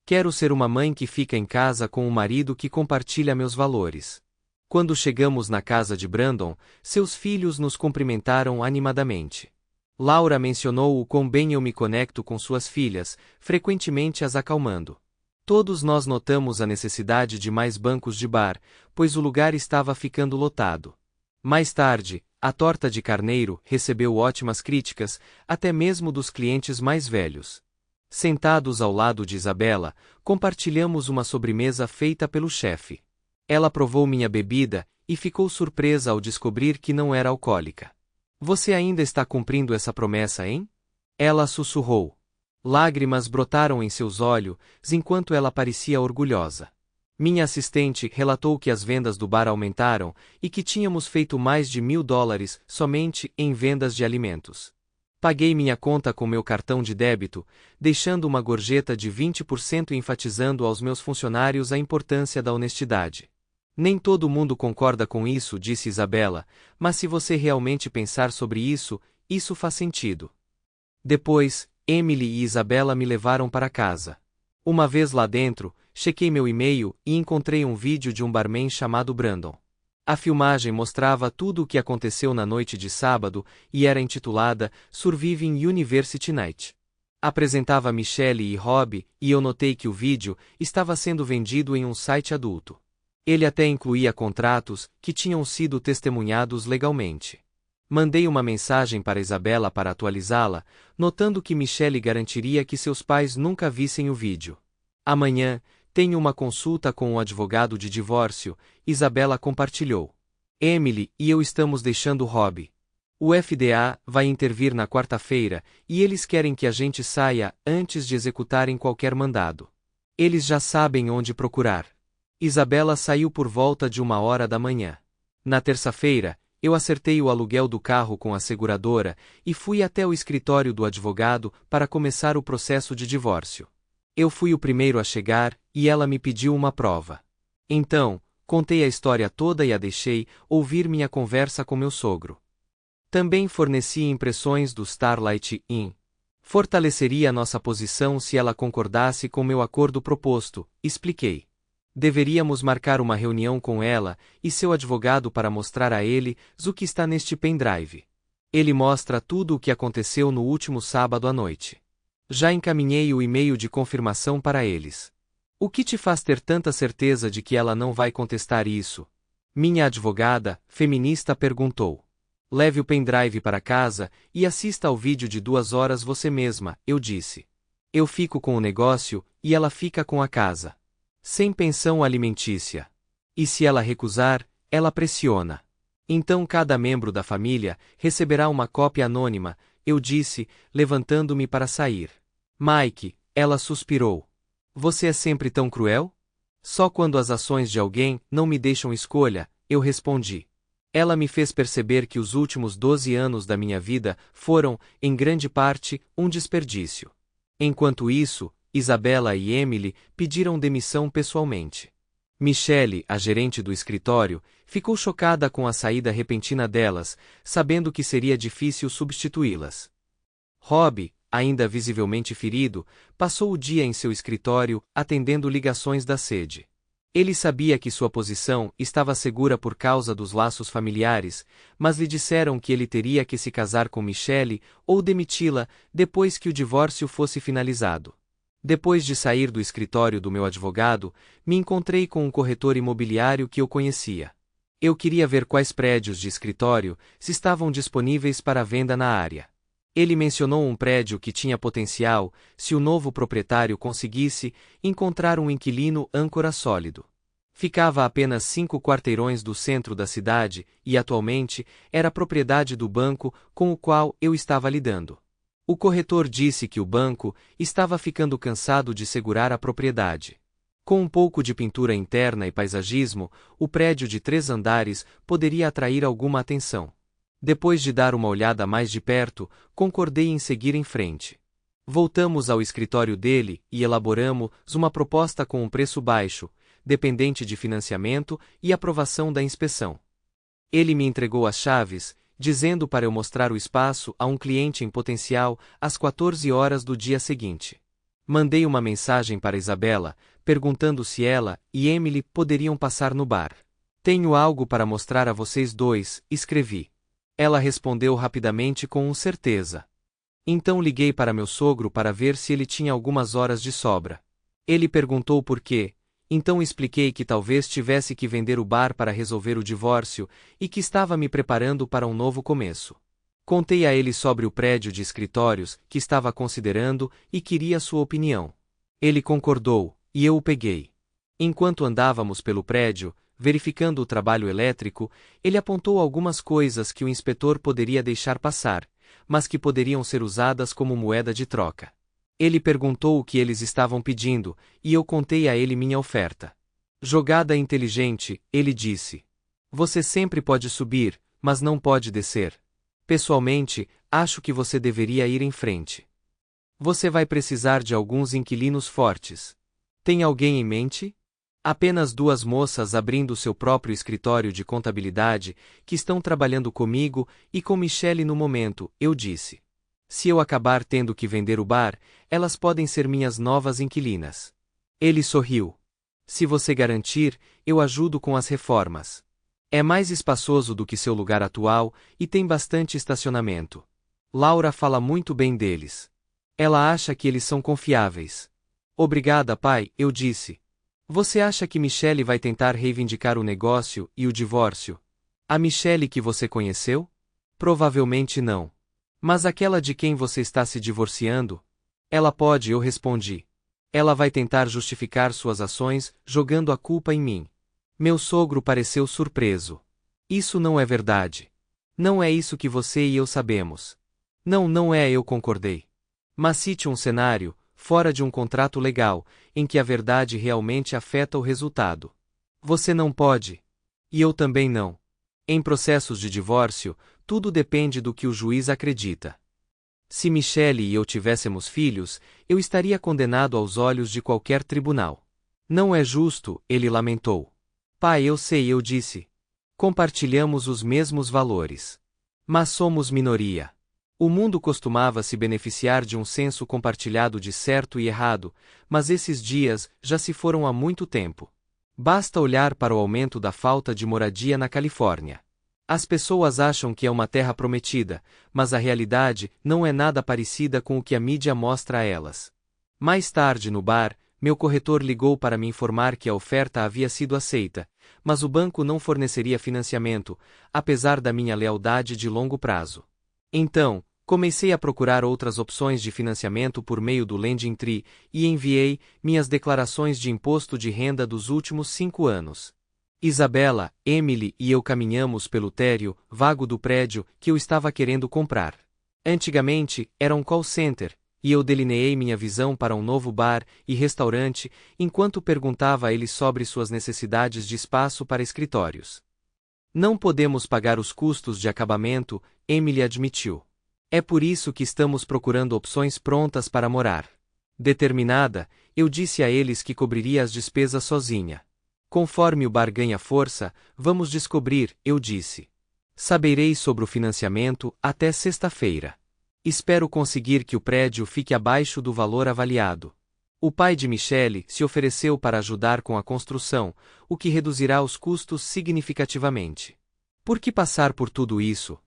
Quero ser uma mãe que fica em casa com um marido que compartilha meus valores. Quando chegamos na casa de Brandon, seus filhos nos cumprimentaram animadamente. Laura mencionou o quão bem eu me conecto com suas filhas, frequentemente as acalmando. Todos nós notamos a necessidade de mais bancos de bar, pois o lugar estava ficando lotado. Mais tarde, a torta de carneiro recebeu ótimas críticas, até mesmo dos clientes mais velhos. Sentados ao lado de Isabela, compartilhamos uma sobremesa feita pelo chefe. Ela provou minha bebida e ficou surpresa ao descobrir que não era alcoólica. Você ainda está cumprindo essa promessa, hein? Ela sussurrou. Lágrimas brotaram em seus olhos, enquanto ela parecia orgulhosa. Minha assistente relatou que as vendas do bar aumentaram e que tínhamos feito mais de $1.000 somente em vendas de alimentos. Paguei minha conta com meu cartão de débito, deixando uma gorjeta de 20% enfatizando aos meus funcionários a importância da honestidade. Nem todo mundo concorda com isso, disse Isabela, mas se você realmente pensar sobre isso, isso faz sentido. Depois, Emily e Isabela me levaram para casa. Uma vez lá dentro, chequei meu e-mail e encontrei um vídeo de um barman chamado Brandon. A filmagem mostrava tudo o que aconteceu na noite de sábado e era intitulada Surviving University Night. Apresentava Michelle e Robbie e eu notei que o vídeo estava sendo vendido em um site adulto. Ele até incluía contratos que tinham sido testemunhados legalmente. Mandei uma mensagem para Isabela para atualizá-la, notando que Michelle garantiria que seus pais nunca vissem o vídeo. Amanhã, tenho uma consulta com um advogado de divórcio, Isabela compartilhou. Emily e eu estamos deixando Robbie. O FDA vai intervir na quarta-feira e eles querem que a gente saia antes de executarem qualquer mandado. Eles já sabem onde procurar. Isabela saiu por volta de 1h da manhã. Na terça-feira, eu acertei o aluguel do carro com a seguradora e fui até o escritório do advogado para começar o processo de divórcio. Eu fui o primeiro a chegar e ela me pediu uma prova. Então, contei a história toda e a deixei ouvir minha conversa com meu sogro. Também forneci impressões do Starlight Inn. Fortaleceria nossa posição se ela concordasse com meu acordo proposto, expliquei. Deveríamos marcar uma reunião com ela e seu advogado para mostrar a ele o que está neste pendrive. Ele mostra tudo o que aconteceu no último sábado à noite. Já encaminhei o e-mail de confirmação para eles. O que te faz ter tanta certeza de que ela não vai contestar isso? Minha advogada, feminista, perguntou. Leve o pendrive para casa e assista ao vídeo de 2 horas você mesma, eu disse. Eu fico com o negócio e ela fica com a casa. Sem pensão alimentícia. E se ela recusar, ela pressiona. Então cada membro da família receberá uma cópia anônima, eu disse, levantando-me para sair. Mike, ela suspirou. Você é sempre tão cruel? Só quando as ações de alguém não me deixam escolha, eu respondi. Ela me fez perceber que os últimos 12 anos da minha vida foram, em grande parte, um desperdício. Enquanto isso, Isabela e Emily pediram demissão pessoalmente. Michelle, a gerente do escritório, ficou chocada com a saída repentina delas, sabendo que seria difícil substituí-las. Rob, ainda visivelmente ferido, passou o dia em seu escritório, atendendo ligações da sede. Ele sabia que sua posição estava segura por causa dos laços familiares, mas lhe disseram que ele teria que se casar com Michelle ou demiti-la depois que o divórcio fosse finalizado. Depois de sair do escritório do meu advogado, me encontrei com um corretor imobiliário que eu conhecia. Eu queria ver quais prédios de escritório se estavam disponíveis para venda na área. Ele mencionou um prédio que tinha potencial se o novo proprietário conseguisse encontrar um inquilino âncora sólido. Ficava a apenas 5 quarteirões do centro da cidade e, atualmente, era propriedade do banco com o qual eu estava lidando. O corretor disse que o banco estava ficando cansado de segurar a propriedade. Com um pouco de pintura interna e paisagismo, o prédio de 3 andares poderia atrair alguma atenção. Depois de dar uma olhada mais de perto, concordei em seguir em frente. Voltamos ao escritório dele e elaboramos uma proposta com um preço baixo, dependente de financiamento e aprovação da inspeção. Ele me entregou as chaves, dizendo para eu mostrar o espaço a um cliente em potencial às 14 horas do dia seguinte. Mandei uma mensagem para Isabela, perguntando se ela e Emily poderiam passar no bar. Tenho algo para mostrar a vocês dois, escrevi. Ela respondeu rapidamente com certeza. Então liguei para meu sogro para ver se ele tinha algumas horas de sobra. Ele perguntou por quê, então expliquei que talvez tivesse que vender o bar para resolver o divórcio e que estava me preparando para um novo começo. Contei a ele sobre o prédio de escritórios que estava considerando e queria sua opinião. Ele concordou, e eu o peguei. Enquanto andávamos pelo prédio, verificando o trabalho elétrico, ele apontou algumas coisas que o inspetor poderia deixar passar, mas que poderiam ser usadas como moeda de troca. Ele perguntou o que eles estavam pedindo, e eu contei a ele minha oferta. Jogada inteligente, ele disse. Você sempre pode subir, mas não pode descer. Pessoalmente, acho que você deveria ir em frente. Você vai precisar de alguns inquilinos fortes. Tem alguém em mente? Apenas 2 moças abrindo seu próprio escritório de contabilidade, que estão trabalhando comigo e com Michelle no momento, eu disse. Se eu acabar tendo que vender o bar, elas podem ser minhas novas inquilinas. Ele sorriu. Se você garantir, eu ajudo com as reformas. É mais espaçoso do que seu lugar atual e tem bastante estacionamento. Laura fala muito bem deles. Ela acha que eles são confiáveis. Obrigada, pai, eu disse. Você acha que Michelle vai tentar reivindicar o negócio e o divórcio? A Michelle que você conheceu? Provavelmente não. Mas aquela de quem você está se divorciando? Ela pode, eu respondi. Ela vai tentar justificar suas ações, jogando a culpa em mim. Meu sogro pareceu surpreso. Isso não é verdade. Não é isso que você e eu sabemos. Não, não é, eu concordei. Mas cite um cenário, fora de um contrato legal, em que a verdade realmente afeta o resultado. Você não pode. E eu também não. Em processos de divórcio, tudo depende do que o juiz acredita. Se Michelle e eu tivéssemos filhos, eu estaria condenado aos olhos de qualquer tribunal. Não é justo, ele lamentou. Pai, eu sei, eu disse. Compartilhamos os mesmos valores. Mas somos minoria. O mundo costumava se beneficiar de um senso compartilhado de certo e errado, mas esses dias já se foram há muito tempo. Basta olhar para o aumento da falta de moradia na Califórnia. As pessoas acham que é uma terra prometida, mas a realidade não é nada parecida com o que a mídia mostra a elas. Mais tarde no bar, meu corretor ligou para me informar que a oferta havia sido aceita, mas o banco não forneceria financiamento, apesar da minha lealdade de longo prazo. Então, comecei a procurar outras opções de financiamento por meio do LendingTree e enviei minhas declarações de imposto de renda dos últimos 5 anos. Isabela, Emily e eu caminhamos pelo térreo vago do prédio que eu estava querendo comprar. Antigamente, era um call center, e eu delineei minha visão para um novo bar e restaurante enquanto perguntava a ele sobre suas necessidades de espaço para escritórios. Não podemos pagar os custos de acabamento, Emily admitiu. É por isso que estamos procurando opções prontas para morar. Determinada, eu disse a eles que cobriria as despesas sozinha. Conforme o bar ganha força, vamos descobrir, eu disse. Saberei sobre o financiamento até sexta-feira. Espero conseguir que o prédio fique abaixo do valor avaliado. O pai de Michelle se ofereceu para ajudar com a construção, o que reduzirá os custos significativamente. Por que passar por tudo isso?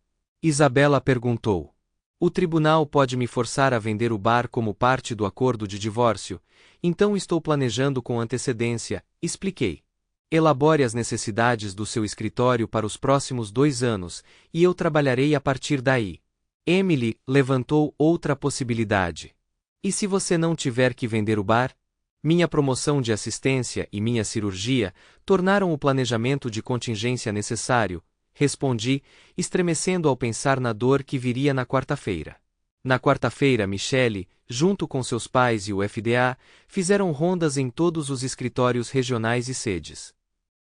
Isabela perguntou. O tribunal pode me forçar a vender o bar como parte do acordo de divórcio, então estou planejando com antecedência, expliquei. Elabore as necessidades do seu escritório para os próximos 2 anos, e eu trabalharei a partir daí. Emily levantou outra possibilidade. E se você não tiver que vender o bar? Minha promoção de assistência e minha cirurgia tornaram o planejamento de contingência necessário, respondi, estremecendo ao pensar na dor que viria na quarta-feira. Na quarta-feira, Michelle, junto com seus pais e o FDA, fizeram rondas em todos os escritórios regionais e sedes.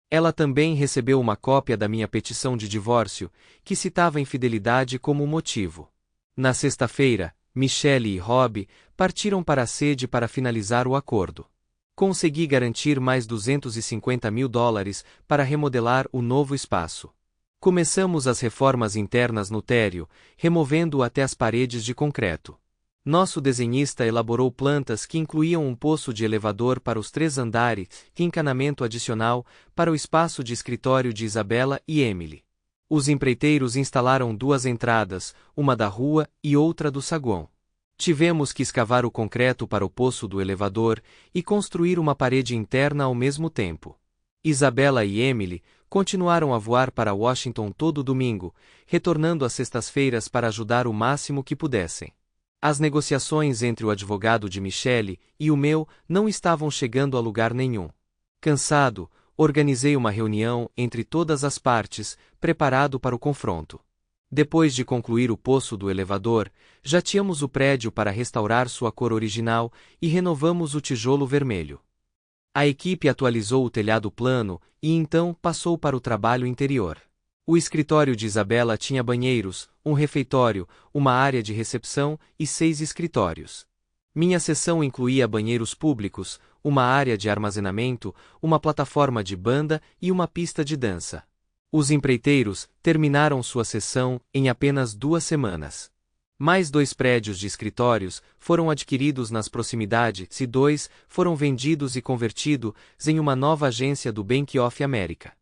Ela também recebeu uma cópia da minha petição de divórcio, que citava a infidelidade como motivo. Na sexta-feira, Michelle e Rob partiram para a sede para finalizar o acordo. Consegui garantir mais $250 mil para remodelar o novo espaço. Começamos as reformas internas no térreo, removendo até as paredes de concreto. Nosso desenhista elaborou plantas que incluíam um poço de elevador para os 3 andares e encanamento adicional para o espaço de escritório de Isabela e Emily. Os empreiteiros instalaram 2 entradas, uma da rua e outra do saguão. Tivemos que escavar o concreto para o poço do elevador e construir uma parede interna ao mesmo tempo. Isabela e Emily continuaram a voar para Washington todo domingo, retornando às sextas-feiras para ajudar o máximo que pudessem. As negociações entre o advogado de Michelle e o meu não estavam chegando a lugar nenhum. Cansado, organizei uma reunião entre todas as partes, preparado para o confronto. Depois de concluir o poço do elevador, já tínhamos o prédio para restaurar sua cor original e renovamos o tijolo vermelho. A equipe atualizou o telhado plano e então passou para o trabalho interior. O escritório de Isabela tinha banheiros, um refeitório, uma área de recepção e 6 escritórios. Minha seção incluía banheiros públicos, uma área de armazenamento, uma plataforma de banda e uma pista de dança. Os empreiteiros terminaram sua seção em apenas 2 semanas. Mais 2 prédios de escritórios foram adquiridos nas proximidades e 2 foram vendidos e convertidos em uma nova agência do Bank of America.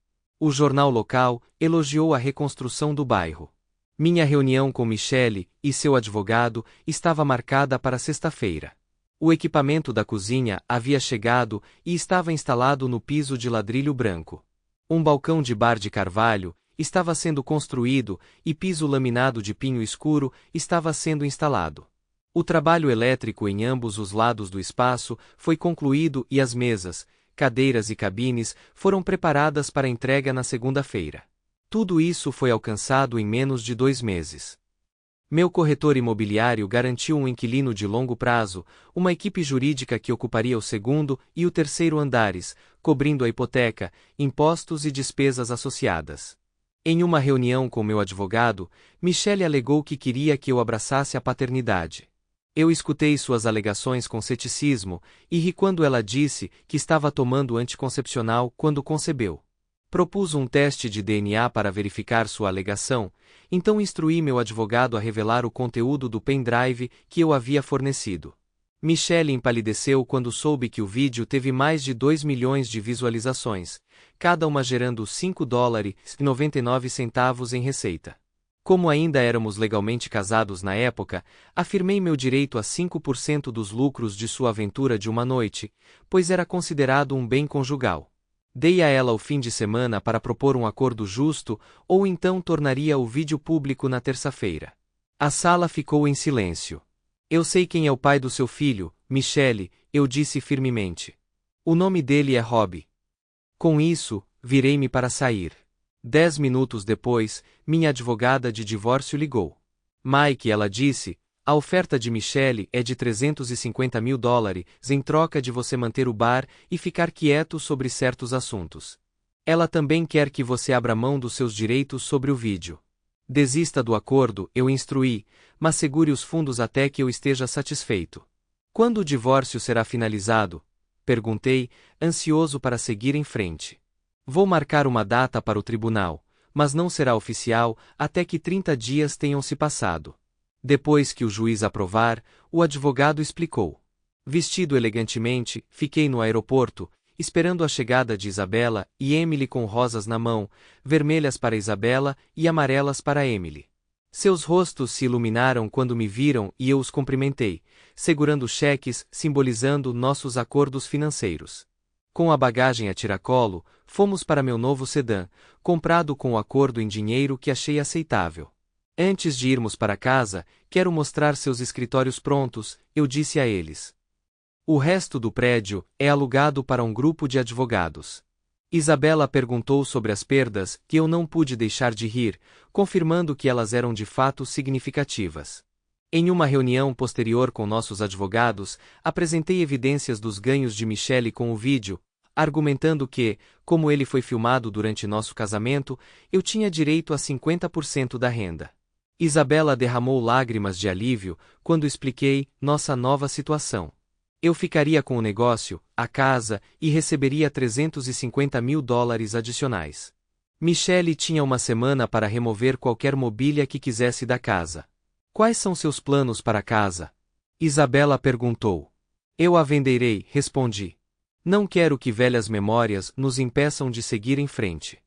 O jornal local elogiou a reconstrução do bairro. Minha reunião com Michelle e seu advogado estava marcada para sexta-feira. O equipamento da cozinha havia chegado e estava instalado no piso de ladrilho branco. Um balcão de bar de carvalho estava sendo construído e piso laminado de pinho escuro estava sendo instalado. O trabalho elétrico em ambos os lados do espaço foi concluído e as mesas, cadeiras e cabines foram preparadas para entrega na segunda-feira. Tudo isso foi alcançado em menos de 2 meses. Meu corretor imobiliário garantiu um inquilino de longo prazo, uma equipe jurídica que ocuparia o 2º e o 3º andares, cobrindo a hipoteca, impostos e despesas associadas. Em uma reunião com meu advogado, Michelle alegou que queria que eu abraçasse a paternidade. Eu escutei suas alegações com ceticismo e ri quando ela disse que estava tomando anticoncepcional quando concebeu. Propus um teste de DNA para verificar sua alegação, então instruí meu advogado a revelar o conteúdo do pendrive que eu havia fornecido. Michelle empalideceu quando soube que o vídeo teve mais de 2 milhões de visualizações, cada uma gerando $5,99 em receita. Como ainda éramos legalmente casados na época, afirmei meu direito a 5% dos lucros de sua aventura de uma noite, pois era considerado um bem conjugal. Dei a ela o fim de semana para propor um acordo justo, ou então tornaria o vídeo público na terça-feira. A sala ficou em silêncio. Eu sei quem é o pai do seu filho, Michelle, eu disse firmemente. O nome dele é Rob. Com isso, virei-me para sair. 10 minutos depois, minha advogada de divórcio ligou. Mike, ela disse, a oferta de Michelle é de $350 mil em troca de você manter o bar e ficar quieto sobre certos assuntos. Ela também quer que você abra mão dos seus direitos sobre o vídeo. Desista do acordo, eu instruí, mas segure os fundos até que eu esteja satisfeito. Quando o divórcio será finalizado? Perguntei, ansioso para seguir em frente. Vou marcar uma data para o tribunal, mas não será oficial até que 30 dias tenham se passado. Depois que o juiz aprovar, o advogado explicou. Vestido elegantemente, fiquei no aeroporto, esperando a chegada de Isabela e Emily com rosas na mão, vermelhas para Isabela e amarelas para Emily. Seus rostos se iluminaram quando me viram e eu os cumprimentei, segurando cheques simbolizando nossos acordos financeiros. Com a bagagem a tiracolo, fomos para meu novo sedã, comprado com o acordo em dinheiro que achei aceitável. Antes de irmos para casa, quero mostrar seus escritórios prontos, eu disse a eles. O resto do prédio é alugado para um grupo de advogados. Isabela perguntou sobre as perdas e eu não pude deixar de rir, confirmando que elas eram de fato significativas. Em uma reunião posterior com nossos advogados, apresentei evidências dos ganhos de Michele com o vídeo, argumentando que, como ele foi filmado durante nosso casamento, eu tinha direito a 50% da renda. Isabela derramou lágrimas de alívio quando expliquei nossa nova situação. Eu ficaria com o negócio, a casa, e receberia $350 mil adicionais. Michele tinha uma semana para remover qualquer mobília que quisesse da casa. Quais são seus planos para a casa? Isabela perguntou. Eu a venderei, respondi. Não quero que velhas memórias nos impeçam de seguir em frente.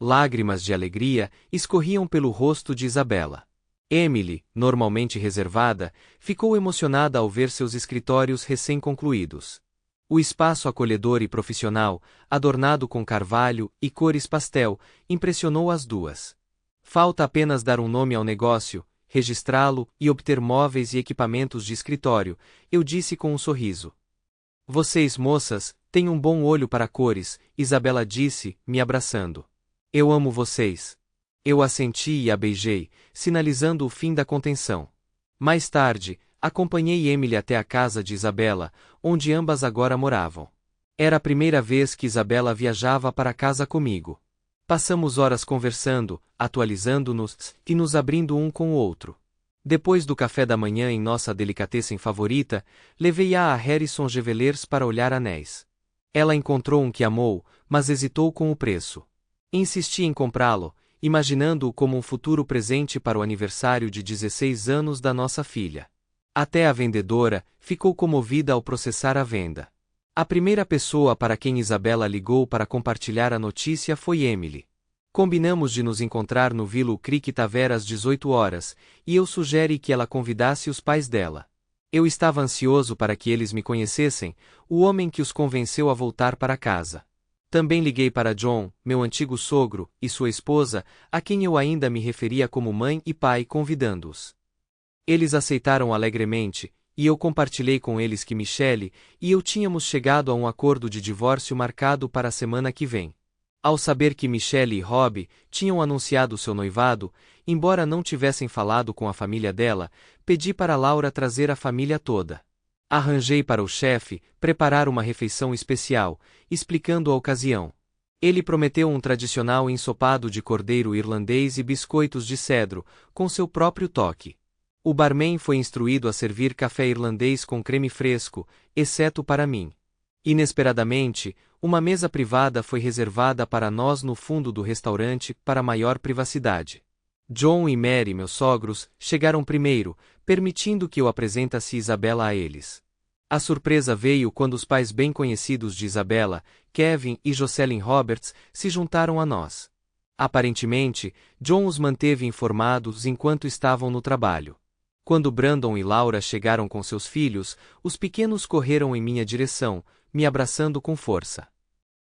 Lágrimas de alegria escorriam pelo rosto de Isabela. Emily, normalmente reservada, ficou emocionada ao ver seus escritórios recém-concluídos. O espaço acolhedor e profissional, adornado com carvalho e cores pastel, impressionou as duas. Falta apenas dar um nome ao negócio, registrá-lo e obter móveis e equipamentos de escritório, eu disse com um sorriso. Vocês, moças, têm um bom olho para cores, Isabela disse, me abraçando. Eu amo vocês. Eu assenti e a beijei, sinalizando o fim da contenção. Mais tarde, acompanhei Emily até a casa de Isabela, onde ambas agora moravam. Era a primeira vez que Isabela viajava para casa comigo. Passamos horas conversando, atualizando-nos e nos abrindo um com o outro. Depois do café da manhã em nossa delicatessen favorita, levei-a a Harrison Juvelers para olhar anéis. Ela encontrou um que amou, mas hesitou com o preço. Insisti em comprá-lo, imaginando-o como um futuro presente para o aniversário de 16 anos da nossa filha. Até a vendedora ficou comovida ao processar a venda. A primeira pessoa para quem Isabela ligou para compartilhar a notícia foi Emily. Combinamos de nos encontrar no Willow Creek Tavern às 18 horas, e eu sugeri que ela convidasse os pais dela. Eu estava ansioso para que eles me conhecessem, o homem que os convenceu a voltar para casa. Também liguei para John, meu antigo sogro, e sua esposa, a quem eu ainda me referia como mãe e pai, convidando-os. Eles aceitaram alegremente, e eu compartilhei com eles que Michele e eu tínhamos chegado a um acordo de divórcio marcado para a semana que vem. Ao saber que Michele e Rob tinham anunciado seu noivado, embora não tivessem falado com a família dela, pedi para Laura trazer a família toda. Arranjei para o chefe preparar uma refeição especial, explicando a ocasião. Ele prometeu um tradicional ensopado de cordeiro irlandês e biscoitos de cedro, com seu próprio toque. O barman foi instruído a servir café irlandês com creme fresco, exceto para mim. Inesperadamente, uma mesa privada foi reservada para nós no fundo do restaurante para maior privacidade. John e Mary, meus sogros, chegaram primeiro, permitindo que eu apresentasse Isabela a eles. A surpresa veio quando os pais bem conhecidos de Isabela, Kevin e Jocelyn Roberts, se juntaram a nós. Aparentemente, John os manteve informados enquanto estavam no trabalho. Quando Brandon e Laura chegaram com seus filhos, os pequenos correram em minha direção, me abraçando com força.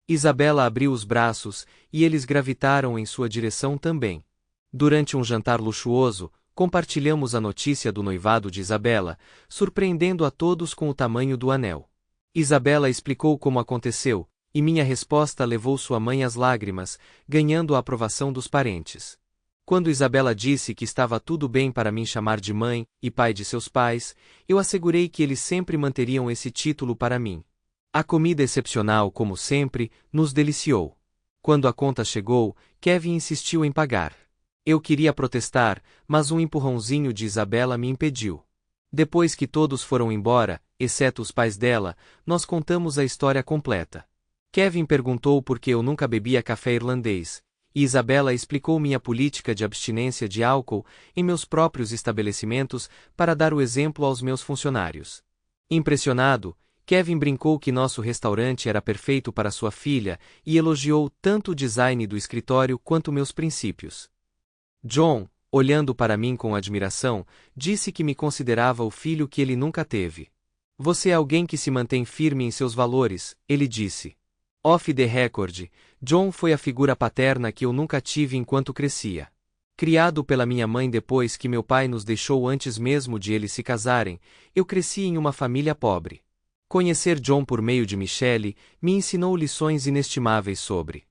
Isabela abriu os braços, e eles gravitaram em sua direção também. Durante um jantar luxuoso, compartilhamos a notícia do noivado de Isabela, surpreendendo a todos com o tamanho do anel. Isabela explicou como aconteceu, e minha resposta levou sua mãe às lágrimas, ganhando a aprovação dos parentes. Quando Isabela disse que estava tudo bem para mim chamar de mãe e pai de seus pais, eu assegurei que eles sempre manteriam esse título para mim. A comida excepcional, como sempre, nos deliciou. Quando a conta chegou, Kevin insistiu em pagar. Eu queria protestar, mas um empurrãozinho de Isabela me impediu. Depois que todos foram embora, exceto os pais dela, nós contamos a história completa. Kevin perguntou por que eu nunca bebia café irlandês, e Isabella explicou minha política de abstinência de álcool em meus próprios estabelecimentos para dar o exemplo aos meus funcionários. Impressionado, Kevin brincou que nosso restaurante era perfeito para sua filha e elogiou tanto o design do escritório quanto meus princípios. John, olhando para mim com admiração, disse que me considerava o filho que ele nunca teve. Você é alguém que se mantém firme em seus valores, ele disse. Off the record, John foi a figura paterna que eu nunca tive enquanto crescia. Criado pela minha mãe depois que meu pai nos deixou antes mesmo de eles se casarem, eu cresci em uma família pobre. Conhecer John por meio de Michelle me ensinou lições inestimáveis sobre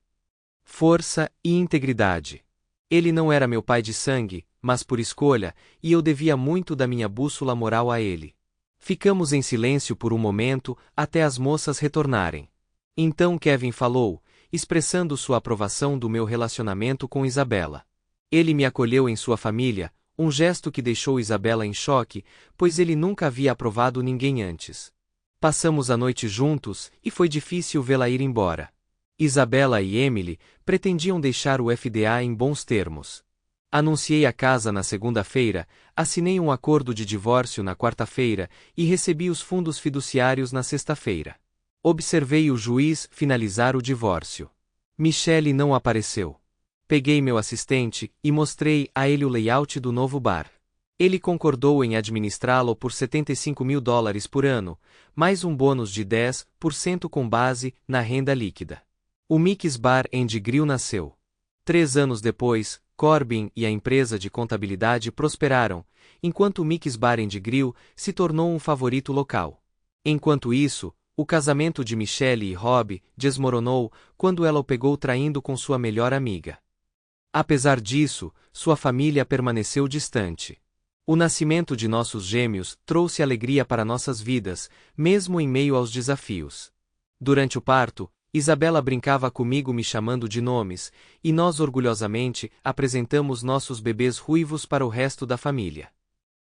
força e integridade. Ele não era meu pai de sangue, mas por escolha, e eu devia muito da minha bússola moral a ele. Ficamos em silêncio por um momento, até as moças retornarem. Então Kevin falou, expressando sua aprovação do meu relacionamento com Isabella. Ele me acolheu em sua família, um gesto que deixou Isabella em choque, pois ele nunca havia aprovado ninguém antes. Passamos a noite juntos, e foi difícil vê-la ir embora. Isabella e Emily pretendiam deixar o FDA em bons termos. Anunciei a casa na segunda-feira, assinei um acordo de divórcio na quarta-feira e recebi os fundos fiduciários na sexta-feira. Observei o juiz finalizar o divórcio. Michelle não apareceu. Peguei meu assistente e mostrei a ele o layout do novo bar. Ele concordou em administrá-lo por $75.000 por ano, mais um bônus de 10% com base na renda líquida. O Mickey's Bar and Grill nasceu. 3 anos depois, Corbin e a empresa de contabilidade prosperaram, enquanto o Mickey's Bar and Grill se tornou um favorito local. Enquanto isso, o casamento de Michelle e Rob desmoronou quando ela o pegou traindo com sua melhor amiga. Apesar disso, sua família permaneceu distante. O nascimento de nossos gêmeos trouxe alegria para nossas vidas, mesmo em meio aos desafios. Durante o parto, Isabella brincava comigo me chamando de nomes, e nós orgulhosamente apresentamos nossos bebês ruivos para o resto da família.